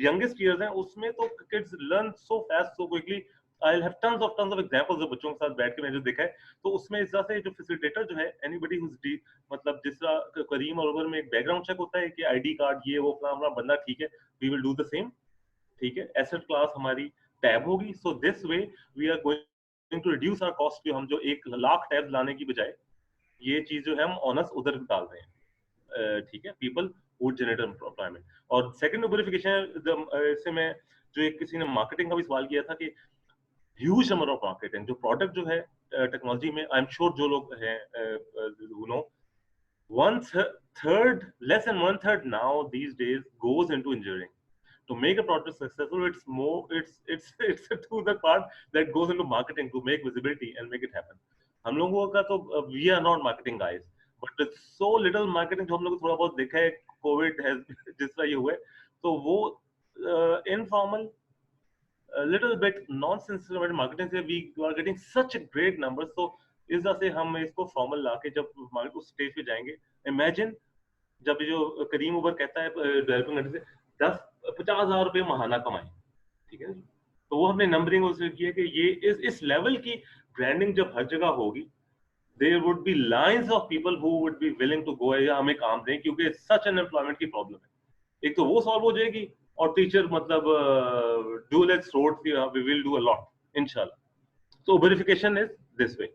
youngest years हैं उसमें तो kids learn so fast so quickly. I'll have tons of examples जो बच्चों के साथ बैठ के मैंने जो देखा है। तो उसमें इस तरह से जो facilitator जो है, anybody who's मतलब जिस तरह करीम और उबर में एक बैकग्राउंड चेक होता है कि ID कार्ड ये वो फलाना बंदा ठीक है, we will do the same। ठीक है, एसेट क्लास हमारी टैब होगी। So this way we are going to reduce our cost. जो हम जो 1 लाख टैब लाने की बजाय ये चीज जो है हम ऑनर्स उधर डाल रहे हैं। ठीक है, पीपल वुड जनरेट एम्प्लॉयमेंट। और सेकंड वेरिफिकेशन इससे मैं जो एक किसी ने मार्केटिंग का भी सवाल किया था कि ह्यूज नंबर ऑफ मार्केटिंग जो प्रोडक्ट जो है टेक्नोलॉजी में, आई एम श्योर जो लोग हैं who know, one third, less than one third now these days goes into engineering. To make a product successful, it's more, it's to the part that goes into marketing to make visibility and make it happen. हम लोगों का तो we are not marketing guys, but it's so little marketing जो हम लोग थोड़ा बहुत देखा है, कोविड है जिस तरह ये हुए, तो वो informal, a little bit nonsense marketing से we are getting such a great numbers। so इस तरह से हम इसको फॉर्मल लाके जब मार्केट उस स्टेज पे जाएंगे, इमेजिन जब जो करीम उबर कहता है डेवलपिंग कंट्री से 50,000 रुपए महाना कमाए, ठीक है, तो वो हमने नंबरिंग उससे की है कि ये इस लेवल की ब्रांडिंग जब हर जगह होगी, there would be lines of people who would be willing to go या हमें काम दें, क्योंकि सच अनएम्प्लॉयमेंट की प्रॉब्लम है। एक तो वो सॉल्व हो जाएगी और टीचर मतलब do let's road we will do a lot इंशाल्लाह। So verification is this way.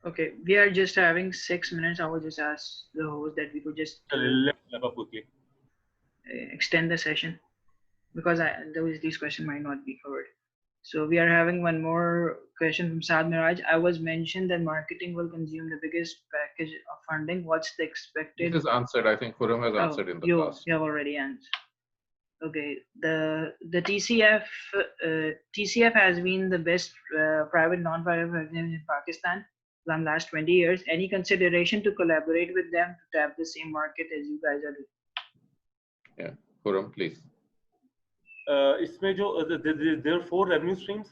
Okay, we are just having 6 minutes. I will just ask the host that we could just Let's wrap up quickly. extend the session because these questions might not be covered. So we are having one more question from Saad Miraj. I was mentioned that marketing will consume the biggest package of funding. What's the expected? This is answered. I think Khurram has answered in the past. You have already answered. Okay, the TCF has been the best private non-private organization in Pakistan for the last 20 years. Any consideration to collaborate with them to tap the same market as you guys are doing? Yeah, Khurram, please. इसमें जो there are 4 revenue streams.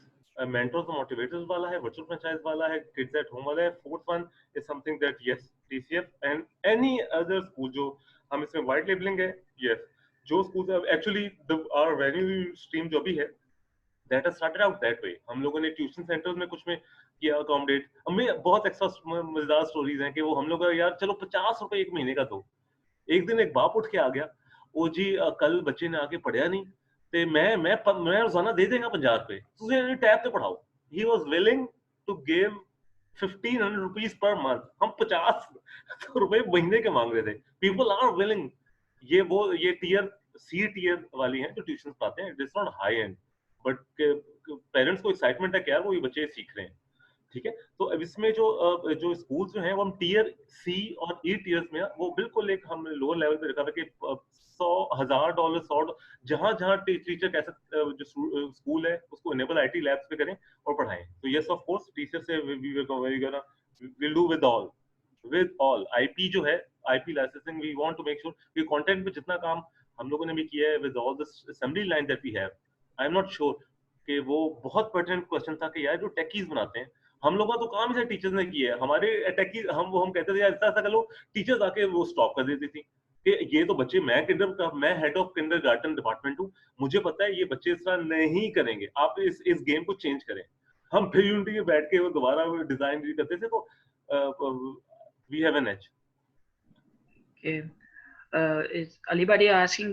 Mentors और motivators वाला है, virtual franchise वाला है, kids at home वाला है। Fourth one is something that yes, TCF and any other school जो हम इसमें white labeling है, yes, जो schools actually our revenue stream जो भी है, that has started out that way। हम लोगों ने ट्यूशन सेंटर्स में कुछ में किया अकोमोडेट। हमें बहुत एक्स्ट्रा मजेदार स्टोरीज हैं कि वो हम लोग यार चलो 50 रुपए एक महीने का दो। एक दिन एक बाप उठ के आ गया, ओ जी कल बच्चे ने आके पढ़िया नहीं ते मैं रोजाना दे देगा 50 रुपए, तुझे टैब पे पढ़ाओ। He was willing to give 1500 rupees per month. हम 50 रुपए महीने के मांग रहे थे। People are willing. ये टीयर सी टीयर वाली हैं जो ट्यूशन पढ़ाते हैं, it is not high end, but parents को एक्साइटमेंट है कि यार वो ये बच्चे सीख रहे हैं। ठीक है, तो अब इसमें जो स्कूल जो हैं वो हम टीयर सी और ई टीयर्स में वो बिल्कुल एक हम लोअर लेवल पे रखा था कि $100 $100 जहां जहां टीचर कैसे जो स्कूल है उसको इनेबल आईटी लैब्स पे करें और पढ़ाएं। तो यस ऑफ कोर्स टीचर से will do with all IP जो है, IP licensing we want to make sure कि कंटेंट पे जितना काम हम लोगों ने भी किया है with all this assembly line that we have. I am not sure कि वो बहुत पर्टिनेंट क्वेश्चन था कि यार जो टेकीज बनाते हैं, हम लोगों का तो काम ही टीचर्स ने किया है। हमारे टेकी हम कहते थे यार ऐसा कर लो, टीचर्स आके वो स्टॉप कर देती थी कि ये तो बच्चे, मैं हेड ऑफ किंडरगार्टन डिपार्टमेंट हूँ, मुझे पता है ये बच्चे इस तरह नहीं करेंगे, आप इस गेम को चेंज करें। हम फिर यूनिटी में बैठ के वो दोबारा डिजाइन करते थे। तो we have an edge. Okay. Is Alibadi asking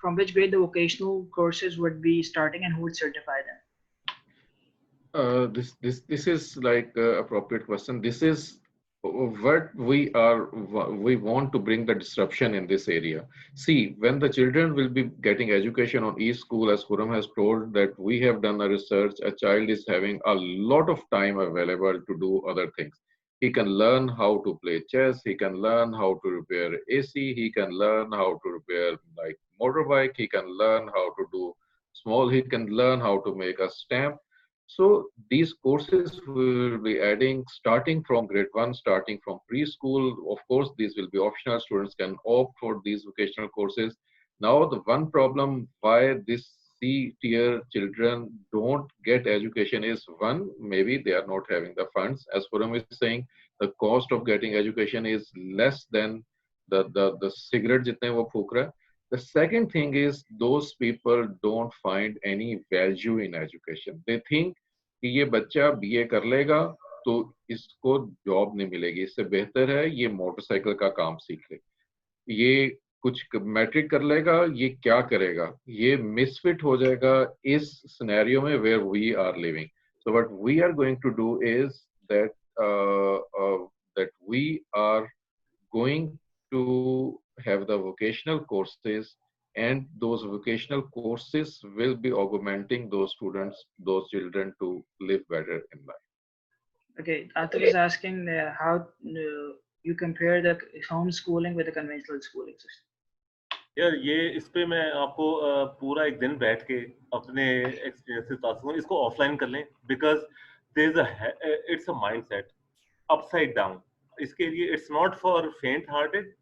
from which grade the vocational courses would be starting and who would certify them? This is like appropriate question. This is what we want to bring the disruption in this area. See, when the children will be getting education on e-school, as Khurram has told, that we have done a research, a child is having a lot of time available to do other things. He can learn how to play chess. He can learn how to repair AC. He can learn how to repair like motorbike. He can learn how to do small. He can learn how to make a stamp. So these courses we will be adding starting from grade 1, starting from preschool. Of course, these will be optional. Students can opt for these vocational courses. Now, the one problem why this C tier children don't get education is one, maybe they are not having the funds. As Puram is saying, the cost of getting education is less than the cigarette jitne wo phuk raha hai. The second thing is those people don't find any value in education. They think कि ये बच्चा BA कर लेगा तो इसको job नहीं मिलेगी, इससे बेहतर है ये मोटरसाइकिल का काम सीख ले, ये कुछ मैट्रिक कर लेगा, ये क्या करेगा, ये मिसफिट हो जाएगा इस सिनेरियो में where we are living. So what we are going to do is that that we are going to have the vocational courses, and those vocational courses will be augmenting those students, those children to live better in life. Okay, Atif is asking how you compare the homeschooling with the conventional schooling system. यार ये इस पे मैं आपको पूरा एक दिन बैठ के अपने एक्सपीरियंसेस बता सकूँ. इसको ऑफलाइन कर लें because there is it's a mindset upside down. इसके लिए it's not for faint hearted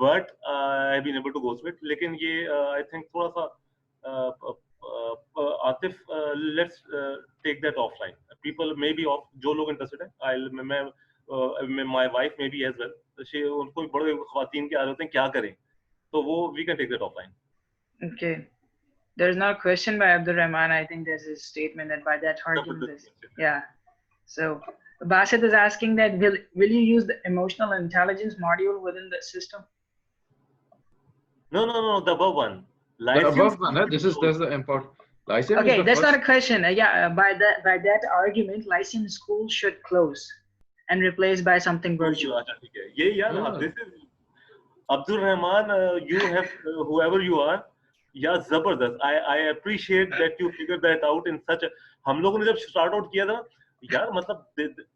but I have been able to go through it. लेकिन ये आई थिंक थोड़ा सा Atif let's take that offline. People may be off जो लोग interested है मैं my wife may be as well. उनको बड़े ख्वातीन के आ रहे होते हैं क्या करें, तो वो we can take that offline. Okay. There's not a question by Abdul Rahman. I think there's a statement that by that argument is, yeah. So Basit is asking that will you use the emotional intelligence module within the system? No, the above one. The above one, that's the important. Lyceum okay, is the that's first. not a question. By that argument, Lyceum School should close and replaced by something virtual. ये यार this is Abdul Rahman, you have whoever you are, या जबरदस्त. I appreciate that you figured that out in such a. हम लोगों ने जब start out किया था यार, मतलब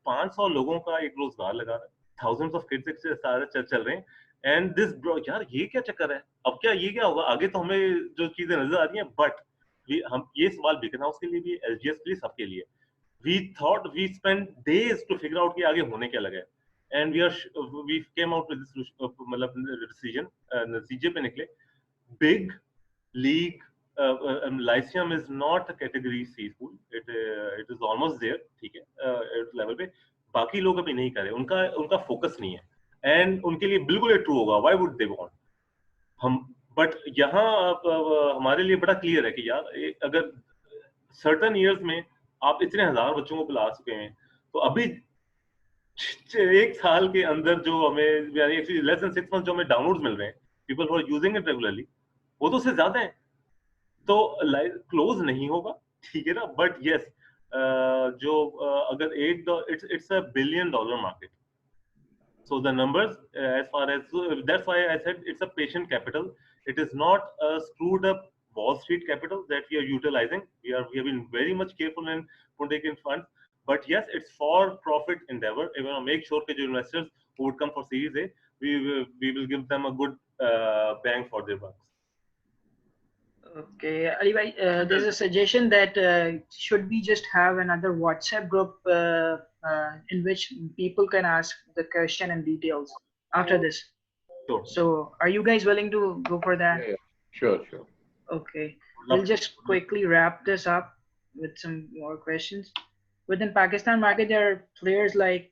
500 लोगों का एक रोजगार लगा रहा है, thousands of kids से सारे चल रहे हैं. एंड दिस यार ये क्या चक्कर है, अब क्या ये क्या होगा आगे, तो हमें जो चीजें नजर आ रही हैं. बट हम ये सवाल बिकन हाउस के लिए भी, एसजीएस के लिए, सबके लिए. We thought we spent days to figure out कि आगे होने क्या लगा है. And we came out with this मतलब decision, नतीजे पे निकले. Big league Lyceum is not a category C school. It is almost there, ठीक है, level पे. बाकी लोग अभी नहीं कर रहे, उनका फोकस नहीं है. एंड उनके लिए बिल्कुल ये ट्रू होगा. व्हाई वुड दे वांट हम. बट यहाँ हमारे लिए बड़ा क्लियर है कि यार अगर सर्टेन ईयर्स में आप इतने हजार बच्चों को पिला चुके हैं, तो अभी एक साल के अंदर जो हमें लेस देन 6 मंथ जो हमें डाउनलोड्स मिल रहे हैं, people who are using it regularly, वो तो उससे ज्यादा है. तो क्लोज नहीं होगा, ठीक है ना. बट यस, जो अगर it's a $1 billion market. So the numbers, as far as that's why I said it's a patient capital. It is not a screwed up Wall Street capital that we are utilizing. We have been very much careful in putting in funds. But yes, it's for profit endeavor. We want to make sure that investors who would come for Series A, we will give them a good bang for their bucks. Okay, Ali bhai, there's a suggestion that should we just have another WhatsApp group in which people can ask the question and details after this. Sure. So are you guys willing to go for that? Yeah. Sure. Okay, we'll just quickly wrap this up with some more questions. Within Pakistan market, there are players like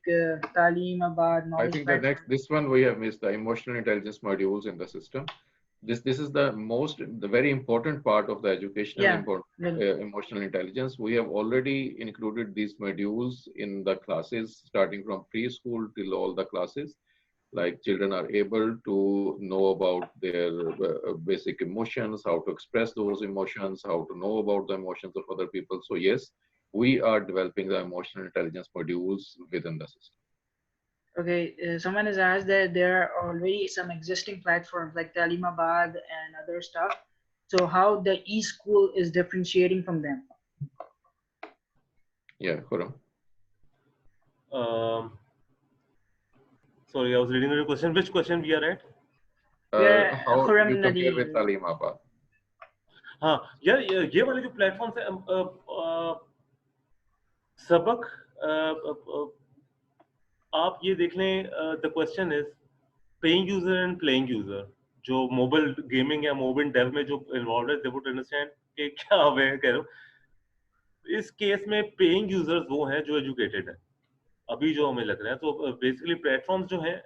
Talim, Abad, Knowledge. I think this one we have missed, the emotional intelligence modules in the system. This is the very important part of the educational emotional intelligence. We have already included these modules in the classes, starting from preschool till all the classes. Like children are able to know about their basic emotions, how to express those emotions, how to know about the emotions of other people. So yes, we are developing the emotional intelligence modules within the system. Okay, someone has asked that there are already some existing platforms like Talimabad and other stuff. So how the e-school is differentiating from them? Yeah, Khurram. Sorry, I was reading your question. Which question we are at? How Khurram you compare with Nadeem. Taleemabad? हाँ यार, ये वाले जो platforms है, सबक, आप ये देख लें, the question is paying user and playing user. जो मोबाइल गेमिंग या मोबाइल डेव में जो इन्वॉल्व है, दे वुड अंडरस्टैंड कि क्या मैं कह रहा हूँ। इस केस में पेइंग यूजर्स वो हैं जो एजुकेटेड है, अभी जो हमें लग रहा है। तो बेसिकली प्लेटफॉर्म्स जो हैं,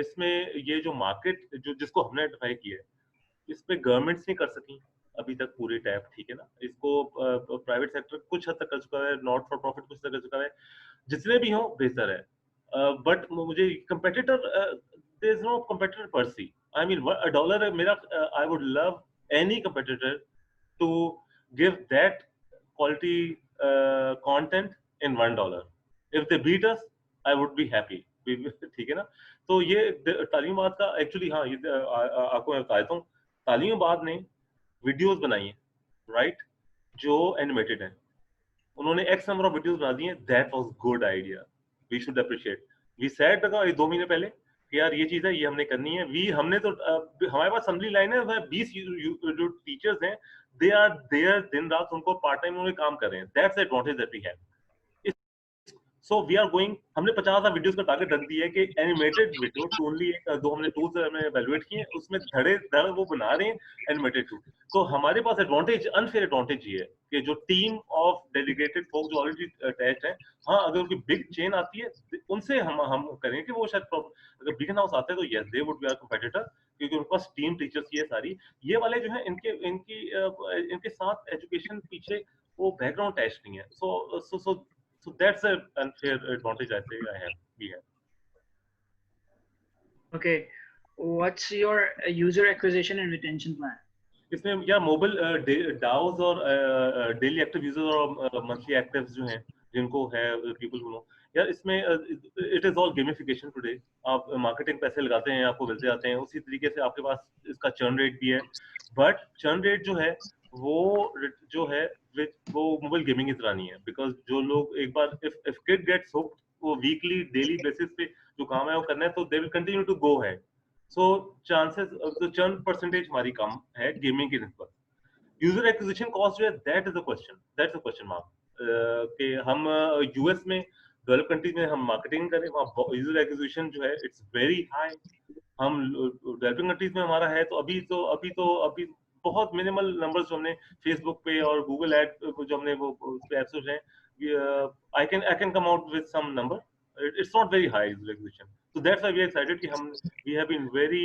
इसमें ये जो मार्केट जो जिसको हमने आइडेंटिफाई किया है, इस पे गवर्नमेंट्स नहीं कर सकी अभी तक पूरी टैप, ठीक है ना। इसको प्राइवेट सेक्टर कुछ हद तक कर चुका है, नॉट फॉर प्रॉफिट कुछ तक कर चुका है, जितने भी हों बेहतर है। बट मुझे competitor, there is no competitor per se. I mean a dollar मेरा, I would love any competitor to give that quality content in $1. If they beat us, I would be happy. ठीक है ना। तो ये तालीमाबाद का actually, हाँ, ये आपको मैं बताता हूँ। तालीमाबाद ने वीडियोस बनाई हैं, राइट, जो एनिमेटेड हैं। उन्होंने एक्स नंबर ऑफ वीडियोस बना दिए। That was good idea, we should appreciate. We said लगा 2 महीने पहले कि यार ये चीज है, ये हमने करनी है। हमने तो हमारे पास असेंबली लाइन है, 20 जो टीचर्स हैं, दे आर देयर दिन रात, उनको पार्ट टाइम उन्होंने काम कर रहे हैं। That's the advantage that we have. So we are going, हमने 50 वीडियोस का टारगेट रख दिया है कि एनिमेटेड वीडियो टू ओनली। दो हमने टूल्स हमने एवेलुएट किए हैं, उसमें धड़े धड़ वो बना रहे हैं एनिमेटेड टू। तो हमारे पास एडवांटेज, अनफेयर एडवांटेज ये है कि जो टीम ऑफ डेडिकेटेड फोक जो ऑलरेडी अटैच्ड है, हाँ, अगर उनकी बिग चेन आती है उनसे हम करेंगे कि वो शायद अगर बिग हाउस आते हैं तो yes, they would be our competitor, क्योंकि उनके पास टीम टीचर्स की है सारी। ये वाले जो है, इनके साथ एजुकेशन पीछे वो बैकग्राउंड अटैच नहीं है। So that's an unfair advantage I say we have. Okay, what's your user acquisition and retention plan? इसमें यार मोबाइल डाउज और डेली एक्टिव यूजर और मंथली एक्टिव जो हैं, जिनको है पीपल नो, यार इसमें it is all gamification today. आप मार्केटिंग पैसे लगाते हैं, आपको मिलते जाते हैं। उसी तरीके से आपके पास इसका चर्न रेट भी है, बट चर्न रेट जो है वो जो है वो मोबाइल गेमिंग की तरह नहीं है। बिकॉज जो लोग एक बार इफ किड गेट्स हुक्ड, वो वीकली डेली बेसिस पे जो काम है वो करना है, तो they will continue to go है। सो चांसेस, तो चर्न परसेंटेज हमारी कम है गेमिंग की निस्बत। यूजर एक्विजिशन कॉस्ट जो है, that is the question, that's the question mark. कि हम यूएस में, डेवलप कंट्रीज में हम मार्केटिंग करें, वहाँ यूजर एक्विजिशन जो है इट्स वेरी हाई। हम डेवलपिंग कंट्रीज में हमारा है, तो अभी बहुत मिनिमल नंबर्स जो हमने फेसबुक पे और गूगल एड जो हमने वो उस पे एड्स हैं, I can come out with some number. It's not very high user acquisition, so that's why we are excited कि we have been very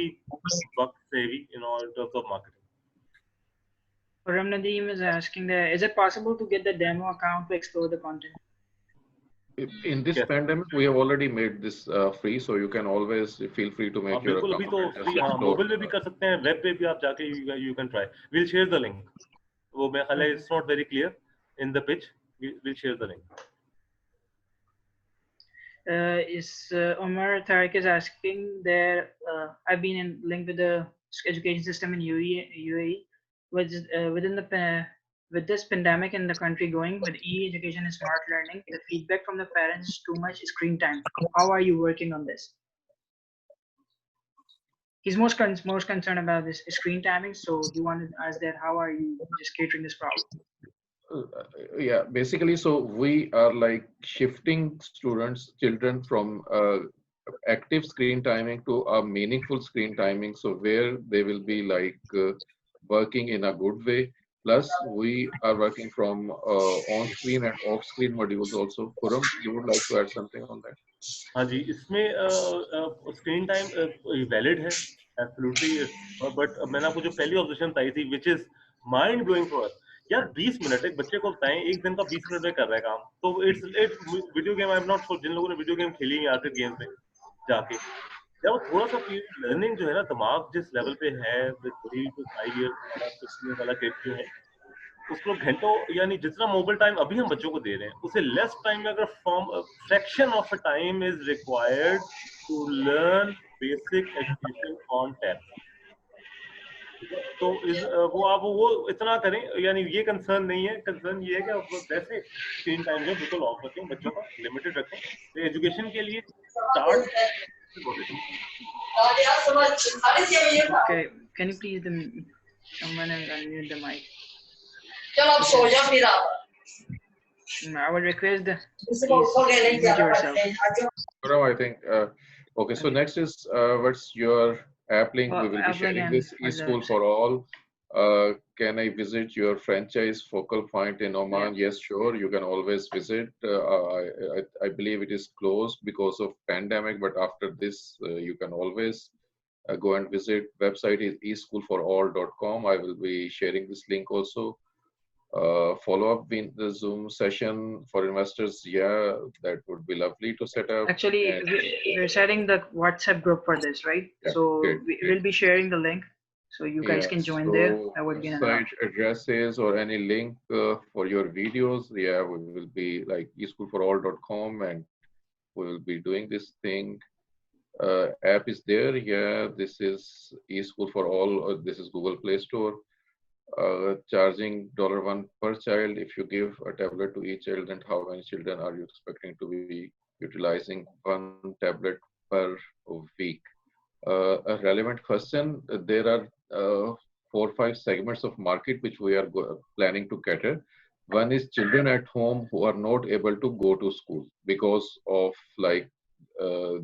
buck savvy in all terms of marketing. Khurram Nadeem is asking that, is it possible to get the demo account to explore the content? In this pandemic, we have already made this free, so you can always feel free to make your account. अभी तो free, हाँ, mobile में भी कर सकते हैं, web पे भी आप जाके you can try. We'll share the link. वो मैं ख्याल है it's not very clear in the pitch. We'll share the link. Omar Tariq is asking there, I've been in link with the education system in UAE. With this pandemic in the country going with e-education and smart learning, the feedback from the parents is too much screen time. How are you working on this? He's most concerned about this screen timing, so he wanted to ask that, how are you just catering this problem? Yeah, basically, so we are like shifting children from active screen timing to a meaningful screen timing, so where they will be like working in a good way. Plus we are working from on-screen and off-screen modules also. Khurram, you would like to add something on that? हाँ जी, इसमें screen time valid है absolutely, but मैंने आपको जो पहली observation बताई थी, which is mind blowing for us. यार 20 मिनट एक बच्चे को बताएं, एक दिन का 20 मिनट में कर रहा है काम, तो it's video game. I am not sure जिन लोगों ने वीडियो गेम खेली है आर्केड गेम्स में जाके, या वो थोड़ा सा लर्निंग जो है ना, दिमाग जिस लेवल पे है, विद 3 to 5 years वाला 6 years वाला किड जो है, उसको घंटों, यानी जितना मोबाइल टाइम अभी हम बच्चों को दे रहे हैं, उसे लेस टाइम में अगर fraction of a time is required to learn basic education on tab, तो वो आप वो इतना करें। यानी ये कंसर्न नहीं है, कंसर्न ये है कि आप वैसे स्क्रीन टाइम जो बिल्कुल ऑफ रखें, बच्चों का लिमिटेड रखें। तो एजुकेशन के लिए start Okay, can you please someone unmute the mic? I would request please mute yourself. Gaurav, I think, okay, so Okay. next is what's your app link? We will be App link sharing and this what's the eSchool website? for all. Can I visit your franchise focal point in Oman? Yeah. Yes, sure. You can always visit. I believe it is closed because of pandemic, but after this, you can always go and visit. Website is eschoolforall.com. I will be sharing this link also. Follow up in the Zoom session for investors. Yeah, that would be lovely to set up. Actually, And we're setting the WhatsApp group for this, right? yeah, So great, we great. will be sharing the link, so you guys Yeah, can join there. so That would be an website option. addresses or any link for your videos, yeah, we will be like eschoolforall.com and we will be doing this thing. App is there, yeah, this is eSchool for all, this is Google Play Store. Charging $1 per child. If you give a tablet to each child, then how many children are you expecting to be utilizing one tablet per week? A relevant question. There are 4 or 5 segments of market which we are planning to cater. One is children at home who are not able to go to school because of like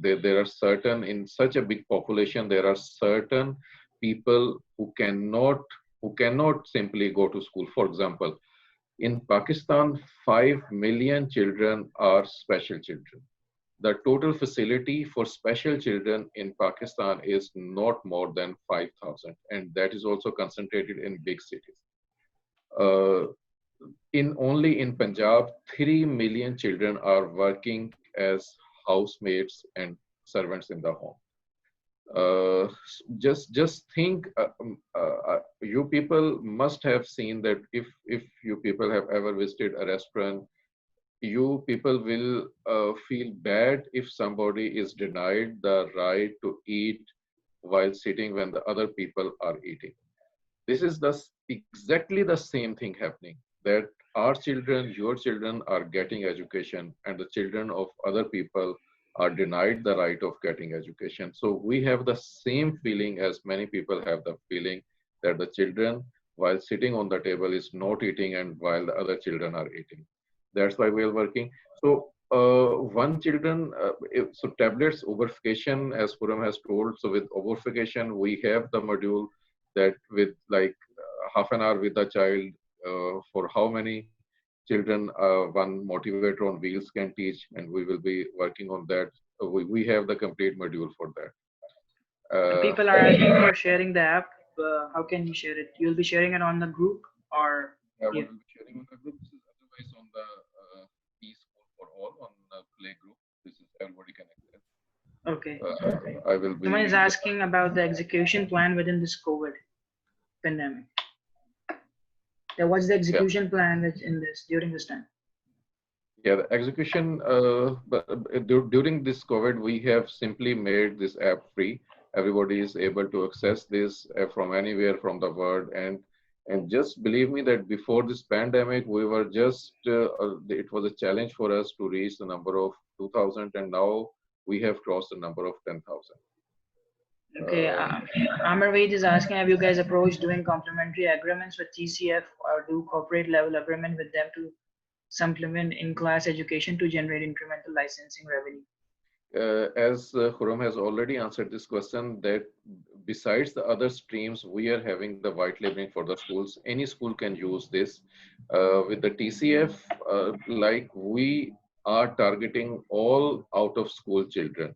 there are certain in such a big population there are certain people who cannot simply go to school. For example, in Pakistan, 5 million children are special children. The total facility for special children in Pakistan is not more than 5,000, and that is also concentrated in big cities. Uh, in only in Punjab, 3 million children are working as housemates and servants in the home. Just think, you people must have seen that if you people have ever visited a restaurant, you people will feel bad if somebody is denied the right to eat while sitting when the other people are eating. This is exactly the same thing happening, that our children, your children are getting education and the children of other people are denied the right of getting education. So we have the same feeling as many people have the feeling that the children while sitting on the table is not eating and while the other children are eating. That's why we are working. So one children, so tablets overfication, as Puram has told. So with overfication, we have the module that with like half an hour with the child, for how many children one motivator on wheels can teach, and we will be working on that. We have the complete module for that. And Uh, people are asking for sharing the app. How can you share it? You'll be sharing it on the group or I will here? be sharing on the group. This is otherwise on the eSchool for all on the Play group. This is everybody can access. Okay. I will Someone is be. asking about the execution plan within this COVID pandemic. Yeah, what's the Yeah. execution plan that's in this during this time? Yeah, the execution, during this COVID, we have simply made this app free. Everybody is able to access this from anywhere from the world. And just believe me that before this pandemic, we were just, it was a challenge for us to reach the number of 2,000, and now we have crossed the number of 10,000. Okay, Amar Vaid is asking, have you guys approached doing complementary agreements with TCF or do corporate level agreement with them to supplement in-class education to generate incremental licensing revenue? As Khurram has already answered this question, that besides the other streams, we are having the white labeling for the schools. Any school can use this. With the TCF, like we are targeting all out of school children.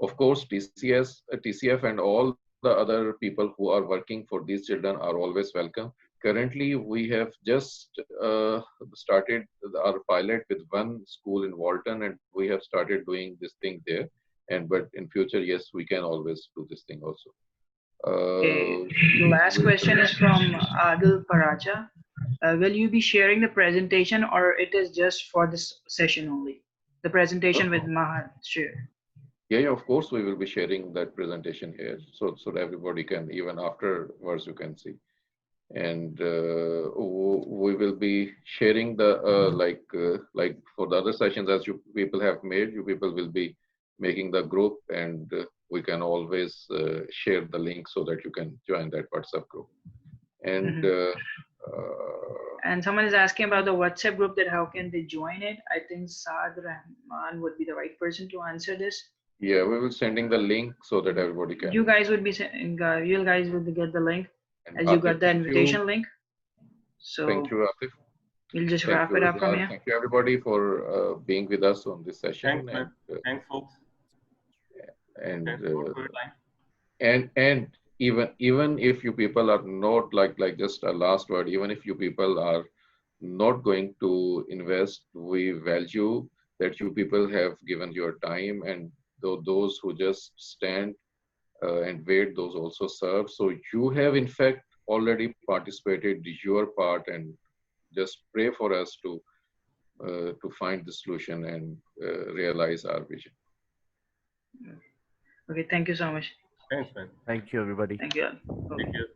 Of course, TCF and all the other people who are working for these children are always welcome. Currently, we have just started our pilot with one school in Walton, and we have started doing this thing there. And but in future, yes, we can always do this thing also. Okay, the last question is from Adil Paracha. Will you be sharing the presentation or it is just for this session only? The presentation with Mahat share. Yeah, of course, we will be sharing that presentation here, so that everybody can, even afterwards, you can see. And we will be sharing the like for the other sessions as you people have made. You people will be making the group, and we can always share the link so that you can join that WhatsApp group. And and someone is asking about the WhatsApp group, that how can they join it? I think Saad Rahman would be the right person to answer this. yeah, we will sending the link so that everybody can. You guys would be you guys would get the link And as you Atif, got the thank invitation you. link. So Thank you, Atif. we'll just Thank wrap you, it up from Rizal. here. Thank you, everybody, for being with us on this session. Thanks, man. Thanks, folks. And Thanks for your time. and even if you people are not like just a last word, even if you people are not going to invest, we value that you people have given your time, and those who just stand and wait, those also serve. So you have in fact already participated your part, and just pray for us to find the solution and realize our vision. Okay, thank you so much. Thanks, man. Thank you, everybody. Thank you. Take care.